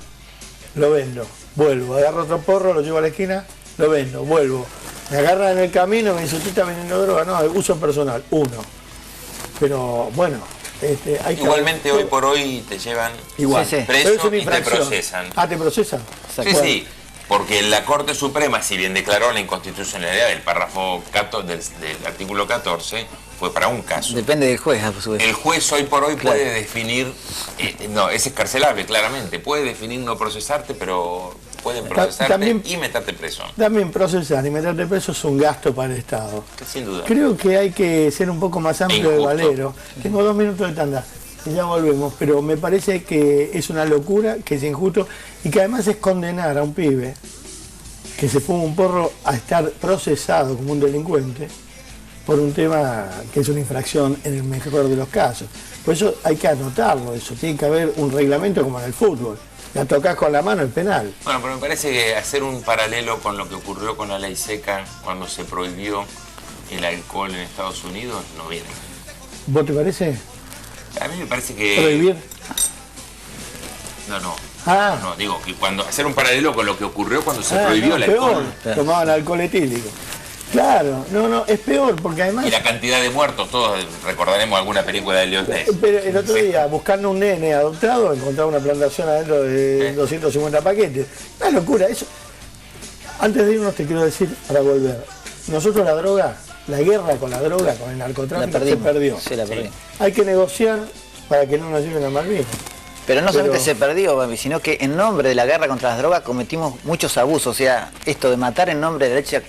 lo vendo, vuelvo, agarro otro porro, lo llevo a la esquina, lo vendo, vuelvo. Me agarran en el camino, me dicen, ¿usted está vendiendo droga? No, uso personal, uno. Pero bueno, hay igualmente hoy por hoy te llevan preso y te procesan. Ah, ¿te procesan? Sí, porque la Corte Suprema, si bien declaró la inconstitucionalidad del párrafo del artículo 14, fue para un caso. Depende del juez, a su vez. El juez hoy por hoy puede definir, no, es escarcelable claramente, puede definir no procesarte, pero pueden procesarte también, y meterte preso. También procesar y meterte preso es un gasto para el Estado. Sin duda. Creo que hay que ser un poco más amplio de Valero. Tengo 2 minutos de tanda y ya volvemos, pero me parece que es una locura, que es injusto y que además es condenar a un pibe que se fuma un porro a estar procesado como un delincuente por un tema que es una infracción en el mejor de los casos. Por eso hay que anotarlo, eso tiene que haber un reglamento como en el fútbol. La tocás con la mano, el penal. Bueno, pero me parece que hacer un paralelo con lo que ocurrió con la ley seca cuando se prohibió el alcohol en Estados Unidos no viene. ¿Vos te parece? A mí me parece que... ¿Prohibir? No, digo que cuando hacer un paralelo con lo que ocurrió cuando se prohibió el alcohol. Peor, tomaban alcohol etílico. Claro, es peor, porque además... Y la cantidad de muertos, todos recordaremos alguna película de Leo Ness. Pero el otro día, buscando un nene adoptado, encontraba una plantación adentro de 250 paquetes. Una locura, eso. Antes de irnos te quiero decir, para volver, nosotros la droga, la guerra con la droga, con el narcotráfico, se perdió. Sí, la perdimos. Hay que negociar para que no nos lleven a Malvinas. Pero no solamente se perdió, Bambi, sino que en nombre de la guerra contra las drogas cometimos muchos abusos. O sea, esto de matar en nombre de la lucha,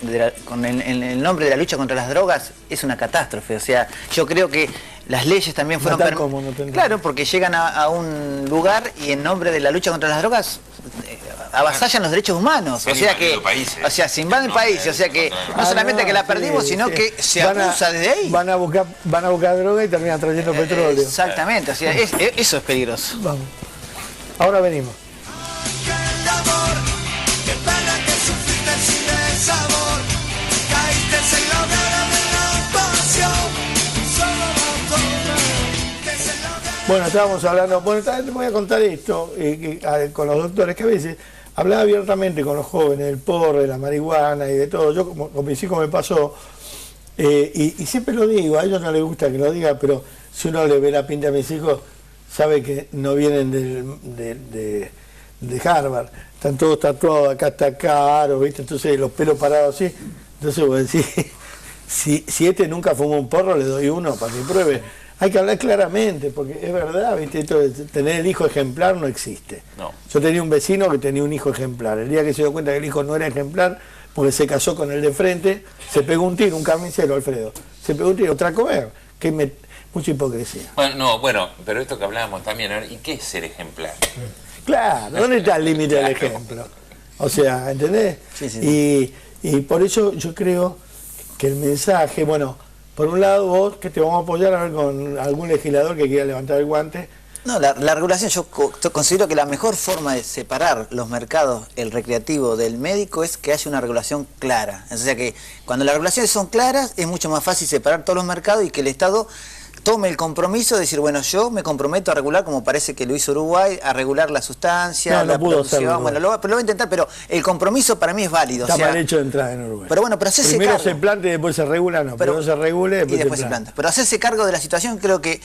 en el nombre de la lucha contra las drogas es una catástrofe. O sea, yo creo que Las leyes también fueron... ¿Cómo? No te entiendo. Claro, porque llegan a un lugar y en nombre de la lucha contra las drogas avasallan los derechos humanos. Se o sea que, países. o sea, se invaden países, o sea que no solamente que la perdimos, sino que se abusa desde ahí. Van a buscar droga y terminan trayendo petróleo. Exactamente, o sea, eso es peligroso. Vamos. Ahora venimos. Bueno, estábamos hablando, te voy a contar esto con los doctores, que a veces hablaba abiertamente con los jóvenes del porro, de la marihuana y de todo. Yo, como con mis hijos me pasó, y siempre lo digo, a ellos no les gusta que lo diga, pero si uno le ve la pinta a mis hijos, sabe que no vienen de Harvard, están todos tatuados, acá está caro, ¿viste? Entonces los pelos parados así, entonces vos decís, si este nunca fumó un porro, le doy uno para que pruebe. Hay que hablar claramente, porque es verdad, ¿viste? Esto de tener el hijo ejemplar no existe. No. Yo tenía un vecino que tenía un hijo ejemplar. El día que se dio cuenta que el hijo no era ejemplar, porque se casó con el de frente, se pegó un tiro, un carnicero, Alfredo. Se pegó un tiro, otra comer. Mucha hipocresía. Bueno, pero esto que hablábamos también, ¿y qué es ser ejemplar? Claro, ¿dónde está el límite del ejemplo? O sea, ¿entendés? Sí. Y por eso yo creo que el mensaje, bueno, por un lado vos, que te vamos a apoyar a ver con algún legislador que quiera levantar el guante. No, la regulación, yo considero que la mejor forma de separar los mercados, el recreativo del médico, es que haya una regulación clara. O sea que cuando las regulaciones son claras, es mucho más fácil separar todos los mercados y que el Estado tome el compromiso de decir, bueno, yo me comprometo a regular, como parece que lo hizo Uruguay, a regular la sustancia, la producción, bueno, pero lo voy a intentar, pero el compromiso para mí es válido. Está mal hecho de entrada en Uruguay. Pero bueno, pero hacerse primero cargo. Se planta y después se regula, no, pero se regule y después se planta. Pero hacerse cargo de la situación, creo que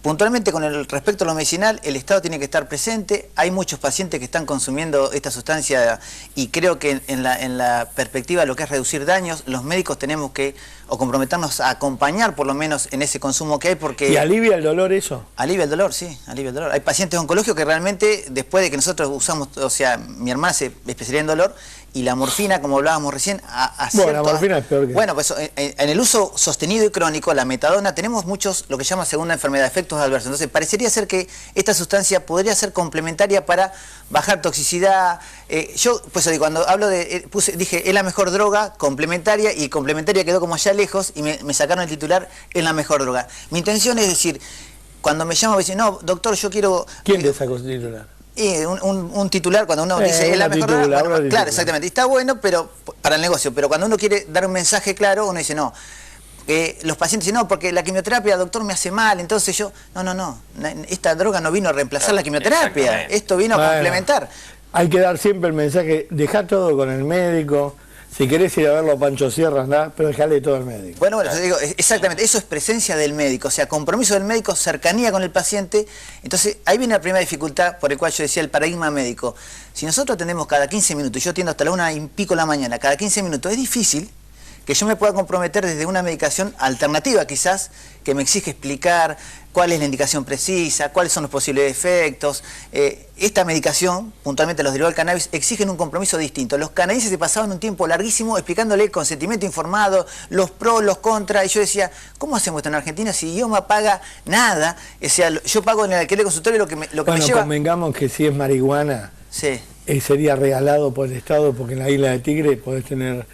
puntualmente con el respecto a lo medicinal, el Estado tiene que estar presente. Hay muchos pacientes que están consumiendo esta sustancia y creo que en la perspectiva de lo que es reducir daños, los médicos tenemos que comprometernos a acompañar por lo menos en ese consumo que hay, porque... ¿Y alivia el dolor eso? Alivia el dolor, sí, alivia el dolor. Hay pacientes oncológicos que realmente, después de que nosotros usamos, o sea, mi hermana se especializa en dolor, y la morfina, como hablábamos recién, bueno, la morfina es peor que... Bueno, pues en el uso sostenido y crónico, la metadona, tenemos muchos, lo que se llama segunda enfermedad, efectos adversos. Entonces, parecería ser que esta sustancia podría ser complementaria para bajar toxicidad. Yo, pues digo, cuando hablo de... dije, es la mejor droga, complementaria, y complementaria quedó como allá lejos, y me sacaron el titular, es la mejor droga. Mi intención es decir, cuando me llaman, me dicen, no, doctor, yo quiero... ¿Quién te sacó el titular? Un titular, cuando uno dice es la mejor droga, bueno, claro, exactamente, está bueno, pero para el negocio, pero cuando uno quiere dar un mensaje claro, uno dice no. Los pacientes dicen no, porque la quimioterapia, doctor, me hace mal, entonces yo, no, esta droga no vino a reemplazar la quimioterapia, esto vino a complementar. Hay que dar siempre el mensaje, dejá todo con el médico. Si querés ir a verlo a Pancho Sierra, andá, pero dejale todo al médico. Bueno, yo digo, exactamente, eso es presencia del médico, o sea, compromiso del médico, cercanía con el paciente. Entonces, ahí viene la primera dificultad por el cual yo decía el paradigma médico. Si nosotros atendemos cada 15 minutos, yo atiendo hasta la 1:00 de la mañana, cada 15 minutos, es difícil que yo me pueda comprometer desde una medicación alternativa quizás, que me exige explicar cuál es la indicación precisa, cuáles son los posibles efectos. Esta medicación, puntualmente los derivados del cannabis, exigen un compromiso distinto. Los canadienses se pasaban un tiempo larguísimo explicándole el consentimiento informado, los pros, los contras, y yo decía, ¿cómo hacemos esto en Argentina si IOMA paga nada? O sea, yo pago en el alquiler de consultorio lo que me lleva... Bueno, convengamos que si es marihuana, sí, sería regalado por el Estado, porque en la isla de Tigre podés tener...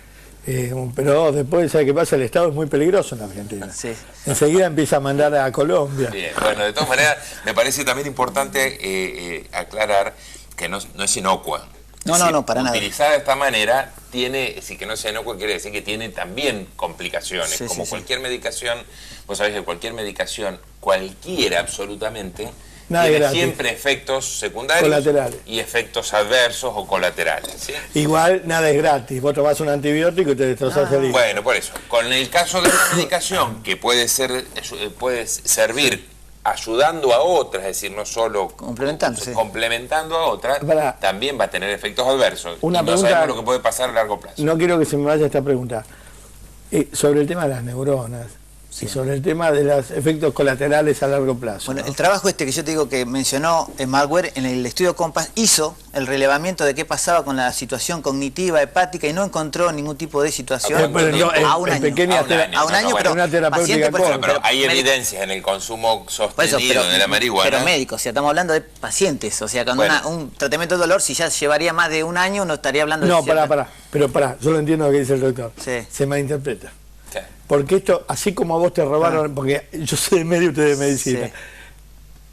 pero después, ¿sabe qué pasa? El Estado es muy peligroso en Argentina. Sí. Enseguida empieza a mandar a Colombia. Bien, bueno, de todas maneras, me parece también importante aclarar que no es inocua. No, para nada. Utilizada de esta manera, si que no sea inocua quiere decir que tiene también complicaciones. Sí, como sí, cualquier medicación, vos sabés que cualquier medicación, cualquiera absolutamente, nada tiene gratis. Siempre efectos secundarios Colaterales. y efectos adversos o colaterales. ¿Sí? Igual nada es gratis, vos tomás un antibiótico y te destrozás el hígado. Bueno, por eso, con el caso de una medicación que puede servir ayudando a otras, es decir, no solo complementando a otras, también va a tener efectos adversos. Una no pregunta, sabemos lo que puede pasar a largo plazo. No quiero que se me vaya esta pregunta. Sobre el tema de las neuronas, y sobre el tema de los efectos colaterales a largo plazo. Bueno, ¿no? el trabajo que yo te digo que mencionó Malware en el estudio Compass hizo el relevamiento de qué pasaba con la situación cognitiva, hepática, y no encontró ningún tipo de situación a un año. A un año, pero una terapéutica pero hay evidencias en el consumo sostenido de la marihuana. Pero médicos, o sea, estamos hablando de pacientes, o sea, cuando un tratamiento de dolor, si ya llevaría más de un año, no estaría hablando de... No, pará, yo lo entiendo lo que dice el doctor. Sí. Se malinterpreta. Sí. Porque esto, así como a vos te robaron, porque yo soy de medio y usted de medicina,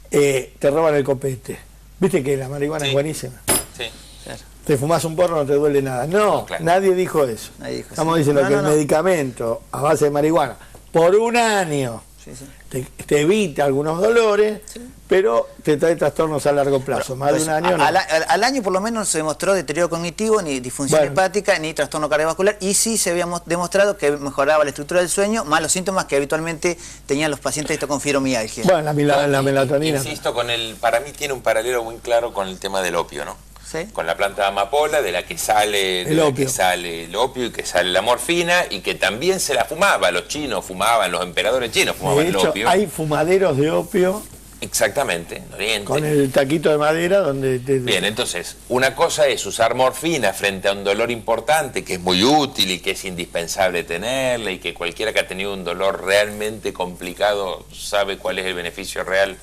sí. Te roban el copete. Viste que la marihuana es buenísima. Sí. Claro. Te fumás un porro, no te duele nada. No, claro. Nadie dijo eso. Estamos diciendo que el medicamento a base de marihuana, por un año, te evita algunos dolores, pero te trae trastornos a largo plazo. Más de un año no. Al año por lo menos no se demostró deterioro cognitivo, ni disfunción hepática, ni trastorno cardiovascular, y sí se había demostrado que mejoraba la estructura del sueño, más los síntomas que habitualmente tenían los pacientes esto con fibromialgia. Bueno, la melatonina. Insisto, para mí tiene un paralelo muy claro con el tema del opio, ¿no? ¿Sí? Con la planta de amapola, de la que sale el opio y que sale la morfina, y que también se la fumaba, los chinos fumaban, los emperadores chinos fumaban el opio. Hay fumaderos de opio. Exactamente, en Oriente. Con el taquito de madera donde... Bien, entonces, una cosa es usar morfina frente a un dolor importante, que es muy útil y que es indispensable tenerla, y que cualquiera que ha tenido un dolor realmente complicado sabe cuál es el beneficio real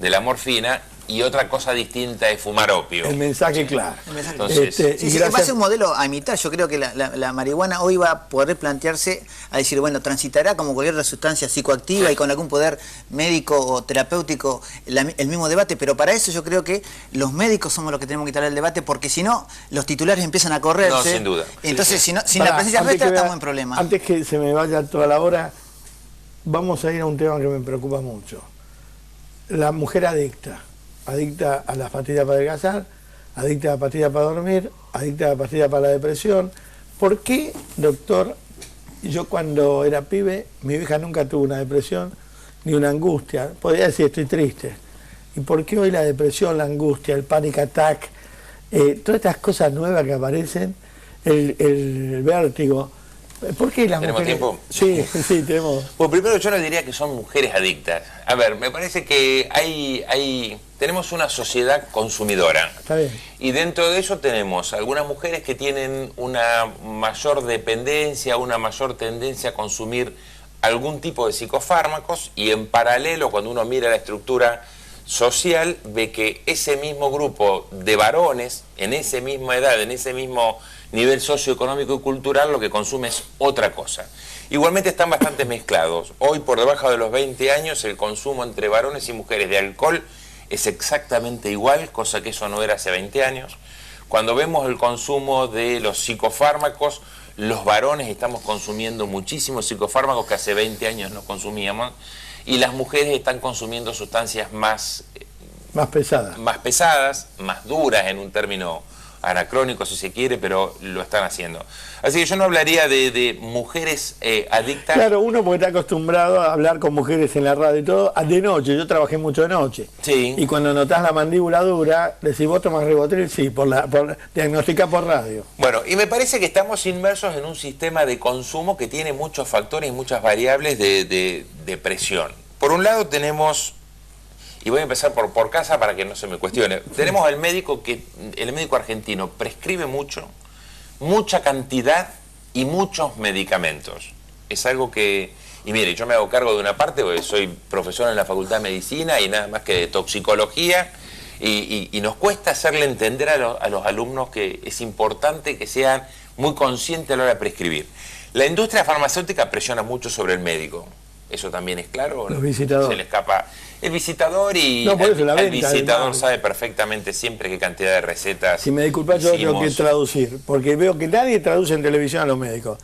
de la morfina, y otra cosa distinta es fumar opio. El mensaje claro. Entonces, va a ser un modelo a imitar. Yo creo que la marihuana hoy va a poder plantearse a decir, bueno, transitará como cualquier otra sustancia psicoactiva y con algún poder médico o terapéutico el mismo debate, pero para eso yo creo que los médicos somos los que tenemos que quitar el debate, porque si no, los titulares empiezan a correrse. No, sin duda. Entonces, sin la presencia nuestra estamos en problemas. Antes que se me vaya toda la hora, vamos a ir a un tema que me preocupa mucho. La mujer adicta a las pastillas para adelgazar, adicta a las pastillas para dormir, adicta a las pastillas para la depresión. ¿Por qué, doctor? Yo cuando era pibe, mi hija nunca tuvo una depresión ni una angustia. Podría decir, estoy triste. ¿Y por qué hoy la depresión, la angustia, el panic attack, todas estas cosas nuevas que aparecen, el vértigo? ¿Por qué las mujeres? ¿Tenemos tiempo? Sí, tenemos. Bueno, primero yo no diría que son mujeres adictas. A ver, me parece que tenemos una sociedad consumidora. Está bien. Y dentro de eso tenemos algunas mujeres que tienen una mayor dependencia, una mayor tendencia a consumir algún tipo de psicofármacos, y en paralelo, cuando uno mira la estructura social, ve que ese mismo grupo de varones, en esa misma edad, en ese mismo nivel socioeconómico y cultural, lo que consume es otra cosa. Igualmente están bastante mezclados. Hoy, por debajo de los 20 años, el consumo entre varones y mujeres de alcohol es exactamente igual, cosa que eso no era hace 20 años. Cuando vemos el consumo de los psicofármacos, los varones estamos consumiendo muchísimos psicofármacos que hace 20 años no consumíamos, y las mujeres están consumiendo sustancias más pesadas, más duras, en un término anacrónico si se quiere, pero lo están haciendo. Así que yo no hablaría de mujeres adictas. Claro, uno porque está acostumbrado a hablar con mujeres en la radio y todo, de noche. Yo trabajé mucho de noche. Sí. Y cuando notás la mandíbula dura, decís, ¿vos tomás Rivotril? Sí, diagnosticá por radio. Bueno, y me parece que estamos inmersos en un sistema de consumo que tiene muchos factores y muchas variables de presión. Por un lado tenemos, y voy a empezar por casa para que no se me cuestione, tenemos el médico argentino prescribe mucha cantidad y muchos medicamentos. Es algo que, y mire, yo me hago cargo de una parte porque soy profesor en la Facultad de Medicina y nada más que de toxicología, y nos cuesta hacerle entender a los alumnos que es importante que sean muy conscientes a la hora de prescribir. La industria farmacéutica presiona mucho sobre el médico. ¿Eso también es claro? Los visitadores. Se le escapa el visitador, y no, por eso la el venta, visitador además sabe perfectamente siempre qué cantidad de recetas. Si me disculpas, yo tengo que traducir, porque veo que nadie traduce en televisión a los médicos.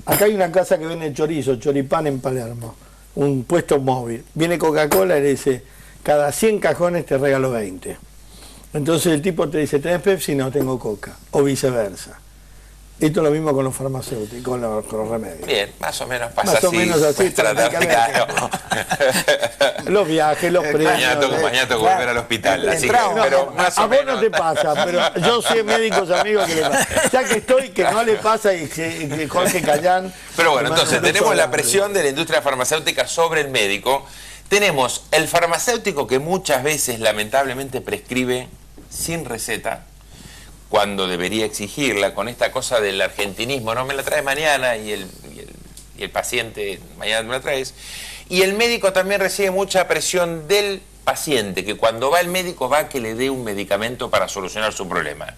Acá hay una casa que vende chorizo, choripán en Palermo, un puesto móvil. Viene Coca-Cola y le dice, cada 100 cajones te regalo 20. Entonces el tipo te dice, ¿tenés Pepsi? No, tengo Coca. O viceversa. Esto es lo mismo con los farmacéuticos, con los remedios. Bien, más o menos pasa Más o así. menos así, Claro. Los viajes, los premios. Mañana tengo que volver al hospital, así que, entramos. pero más o A vos menos. no te pasa, pero yo sé médicos amigos que le pasa. Ya que estoy, que no le pasa y que Jorge Callán... Pero bueno, entonces tenemos la presión presión de la industria farmacéutica sobre el médico. Tenemos el farmacéutico que muchas veces lamentablemente prescribe sin receta, cuando debería exigirla, con esta cosa del argentinismo, no me la traes mañana y el paciente mañana me la traes. Y el médico también recibe mucha presión del paciente, que cuando va el médico va a que le dé un medicamento para solucionar su problema.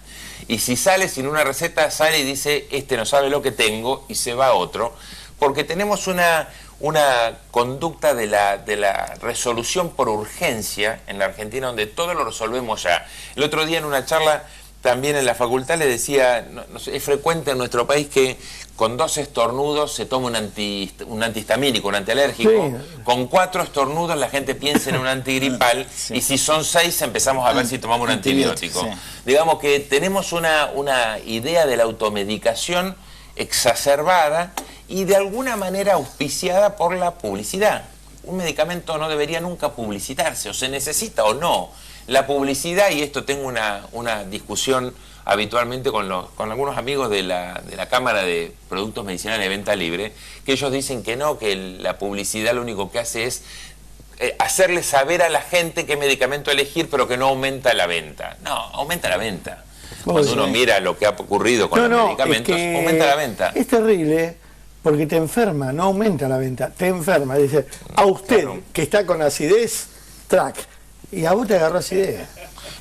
Y si sale sin una receta, sale y dice, este no sabe lo que tengo, y se va a otro, porque tenemos una conducta de la resolución por urgencia en la Argentina, donde todo lo resolvemos ya. El otro día en una charla también en la facultad le decía, es frecuente en nuestro país que con 2 estornudos se toma un antihistamínico, un antialérgico. Sí. Con 4 estornudos la gente piensa en un antigripal, sí. Y si son 6 empezamos a ver si tomamos un antibiótico. Sí. Digamos que tenemos una idea de la automedicación exacerbada y de alguna manera auspiciada por la publicidad. Un medicamento no debería nunca publicitarse, o se necesita o no. La publicidad, y esto tengo una discusión habitualmente con algunos amigos de la Cámara de Productos Medicinales de Venta Libre, que ellos dicen que no, que la publicidad lo único que hace es hacerle saber a la gente qué medicamento elegir, pero que no aumenta la venta. No, aumenta la venta. Cuando uno mira lo que ha ocurrido con los medicamentos, aumenta la venta. Es terrible porque te enferma, no aumenta la venta, te enferma. Dice, a usted, claro, que está con acidez, track. Y a vos te agarró acidez.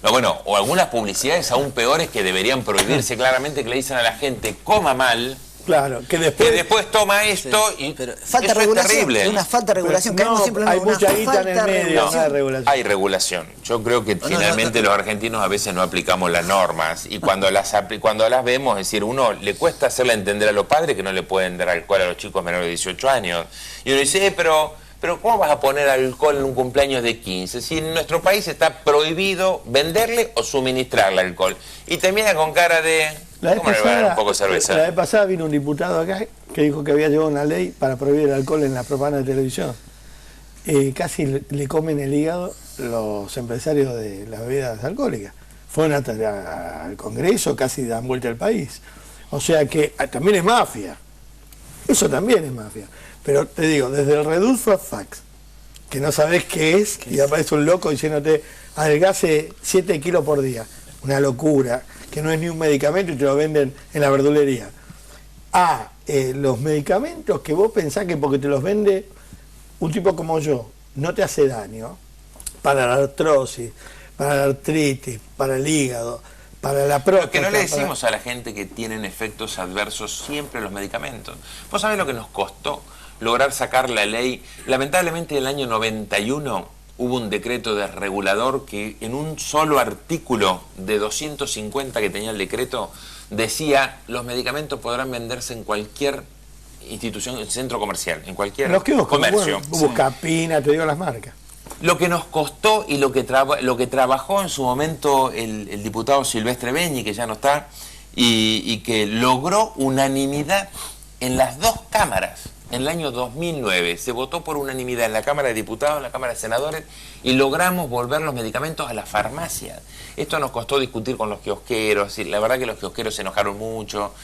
No, bueno, o algunas publicidades aún peores que deberían prohibirse claramente, que le dicen a la gente, coma mal. Claro, que después toma esto, sí, y pero falta regulación, es terrible. Una falta de regulación. Pero no, hay mucha guita en el medio, no hay regulación. Hay regulación. Yo creo que finalmente los argentinos a veces no aplicamos las normas, y cuando las vemos, es decir, uno le cuesta hacerle entender a los padres que no le pueden dar alcohol a los chicos menores de 18 años. Y uno dice, pero ¿cómo vas a poner alcohol en un cumpleaños de 15? Si en nuestro país está prohibido venderle o suministrarle alcohol. Y termina con cara de... ¿Cómo le va a dar un poco de cerveza? La vez pasada vino un diputado acá que dijo que había llevado una ley para prohibir el alcohol en la propaganda de televisión. Casi le comen el hígado los empresarios de las bebidas alcohólicas. Fueron al Congreso, casi dan vuelta al país. O sea que también es mafia. Eso también es mafia. Pero te digo, desde el Redulfo Fax, que no sabés qué es, y aparece un loco diciéndote, adelgace 7 kilos por día. Una locura, que no es ni un medicamento y te lo venden en la verdulería. Los medicamentos que vos pensás que porque te los vende un tipo como yo, no te hace daño, para la artrosis, para la artritis, para el hígado, para la próstata. Porque no le decimos a la gente que tienen efectos adversos siempre los medicamentos. ¿Vos sabés lo que nos costó lograr sacar la ley? Lamentablemente en el año 91 hubo un decreto de regulador que en un solo artículo de 250 que tenía el decreto decía los medicamentos podrán venderse en cualquier institución, centro comercial, en cualquier comercio. Bueno, Buscapina, te digo las marcas. Lo que nos costó y lo que trabajó en su momento el diputado Silvestre Beñi, que ya no está, y que logró unanimidad en las 2 cámaras. En el año 2009 se votó por unanimidad en la Cámara de Diputados, en la Cámara de Senadores, y logramos volver los medicamentos a la farmacia. Esto nos costó discutir con los kiosqueros, y la verdad que los kiosqueros se enojaron mucho.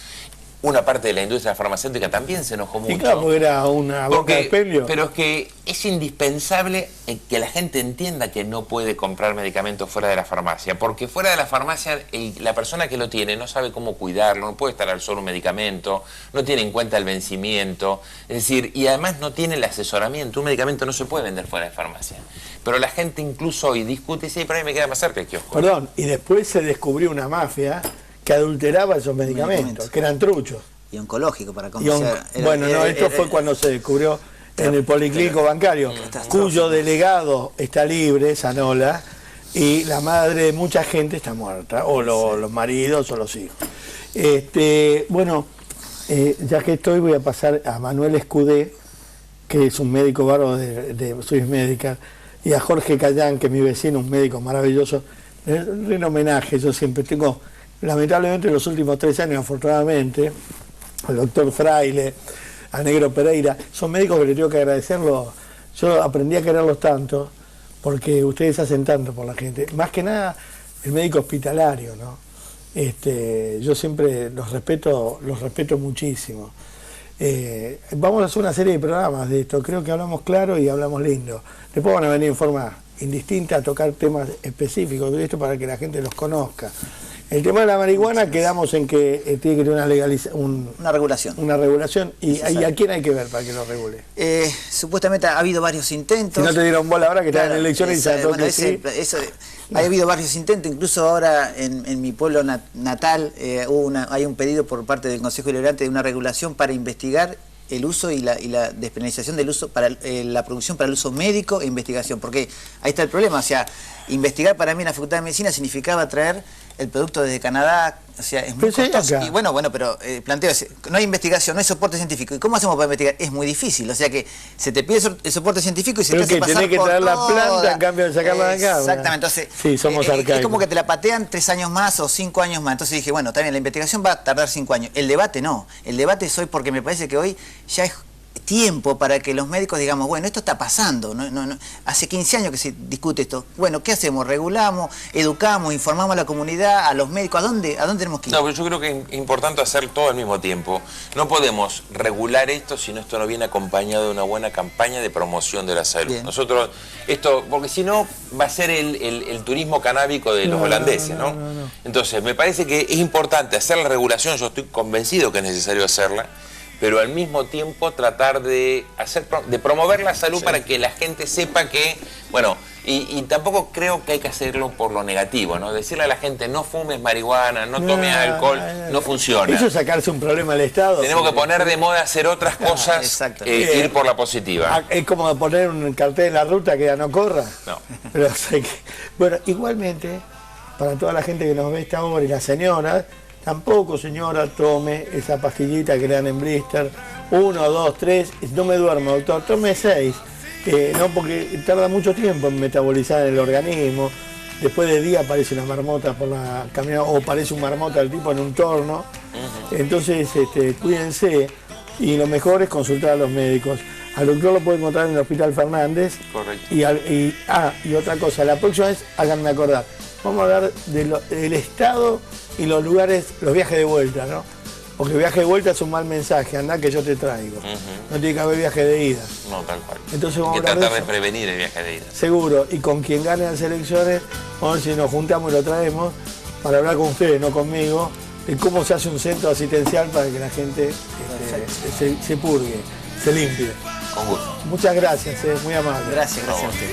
Una parte de la industria farmacéutica también se enojó mucho. Y claro, porque era una boca de pelio. Pero es que es indispensable que la gente entienda que no puede comprar medicamentos fuera de la farmacia, porque fuera de la farmacia la persona que lo tiene no sabe cómo cuidarlo, no puede estar al sol un medicamento, no tiene en cuenta el vencimiento, es decir, y además no tiene el asesoramiento. Un medicamento no se puede vender fuera de farmacia. Pero la gente incluso hoy discute y dice, pero a mí me queda más cerca el kiosco. Perdón, y después se descubrió una mafia que adulteraba esos medicamentos, que eran truchos. Y oncológico para conocer. Esto fue cuando se descubrió en el Policlínico Bancario, cuyo delegado está libre, Zanola, y la madre de mucha gente está muerta, o los maridos o los hijos. Ya que estoy, voy a pasar a Manuel Escudé, que es un médico bárbaro de Swiss Medical, y a Jorge Callán, que es mi vecino, un médico maravilloso. En homenaje, yo siempre tengo lamentablemente en los últimos 3 años, afortunadamente, al doctor Fraile, a Negro Pereira, son médicos que les tengo que agradecerlo. Yo aprendí a quererlos tanto porque ustedes hacen tanto por la gente. Más que nada el médico hospitalario, ¿no? Yo siempre los respeto muchísimo. Vamos a hacer una serie de programas de esto. Creo que hablamos claro y hablamos lindo. Después van a venir en forma indistinta a tocar temas específicos de esto para que la gente los conozca. El tema de la marihuana quedamos en que tiene que tener una regulación. Una regulación. ¿Y a quién hay que ver para que lo regule? Supuestamente ha habido varios intentos. Si no te dieron bola ahora que están en elecciones y se ha habido varios intentos, incluso ahora en mi pueblo natal hay un pedido por parte del Consejo Deliberante de una regulación para investigar el uso y la despenalización del uso para la producción para el uso médico e investigación, porque ahí está el problema. O sea, investigar para mí en la Facultad de Medicina significaba traer el producto desde Canadá, o sea, es muy costoso. Y bueno, pero planteo, no hay investigación, no hay soporte científico. ¿Y cómo hacemos para investigar? Es muy difícil, o sea que se te pide el soporte científico y se te hace pasar tenés que por traer la planta en cambio de sacarla de acá. Exactamente, entonces sí, somos arcaicos. Es como que te la patean 3 años más o 5 años más. Entonces dije, bueno, también la investigación va a tardar 5 años. El debate no, el debate es hoy porque me parece que hoy ya es tiempo para que los médicos digamos, bueno, esto está pasando, hace 15 años que se discute esto. Bueno, ¿qué hacemos? Regulamos, educamos, informamos a la comunidad, a los médicos, ¿a dónde tenemos que ir? No, pero yo creo que es importante hacer todo al mismo tiempo. No podemos regular esto si esto no viene acompañado de una buena campaña de promoción de la salud. Bien. Nosotros, porque si no, va a ser el turismo canábico de los holandeses, ¿no? Entonces, me parece que es importante hacer la regulación, yo estoy convencido que es necesario hacerla, pero al mismo tiempo tratar de promover la salud para que la gente sepa que, bueno, y tampoco creo que hay que hacerlo por lo negativo, ¿no? Decirle a la gente no fumes marihuana, no tomes alcohol, no funciona. Eso es sacarse un problema al Estado. Tenemos que poner de moda hacer otras cosas, ir por la positiva. Es como poner un cartel en la ruta que ya no corra. No. Pero, bueno, igualmente, para toda la gente que nos ve esta hora y las señoras, tampoco, señora, tome esa pastillita que le dan en blister, 1, 2, 3, no me duermo, doctor, tome 6, no, porque tarda mucho tiempo en metabolizar el organismo, después de día aparece una marmota por la caminada, o parece un marmota el tipo en un torno, entonces cuídense, y lo mejor es consultar a los médicos. Al doctor lo puede encontrar en el Hospital Fernández. Correcto. Y otra cosa, la próxima vez háganme acordar, vamos a hablar del Estado y los lugares, los viajes de vuelta, ¿no? Porque viaje de vuelta es un mal mensaje, andá que yo te traigo. No tiene que haber viaje de ida. No, tal cual. Entonces vamos hay que a tratar de prevenir el viaje de ida. Seguro, y con quien gane las elecciones, vamos a ver si nos juntamos y lo traemos para hablar con ustedes, no conmigo, de cómo se hace un centro asistencial para que la gente se purgue, se limpie. Con gusto. Muchas gracias, muy amable. Gracias a usted.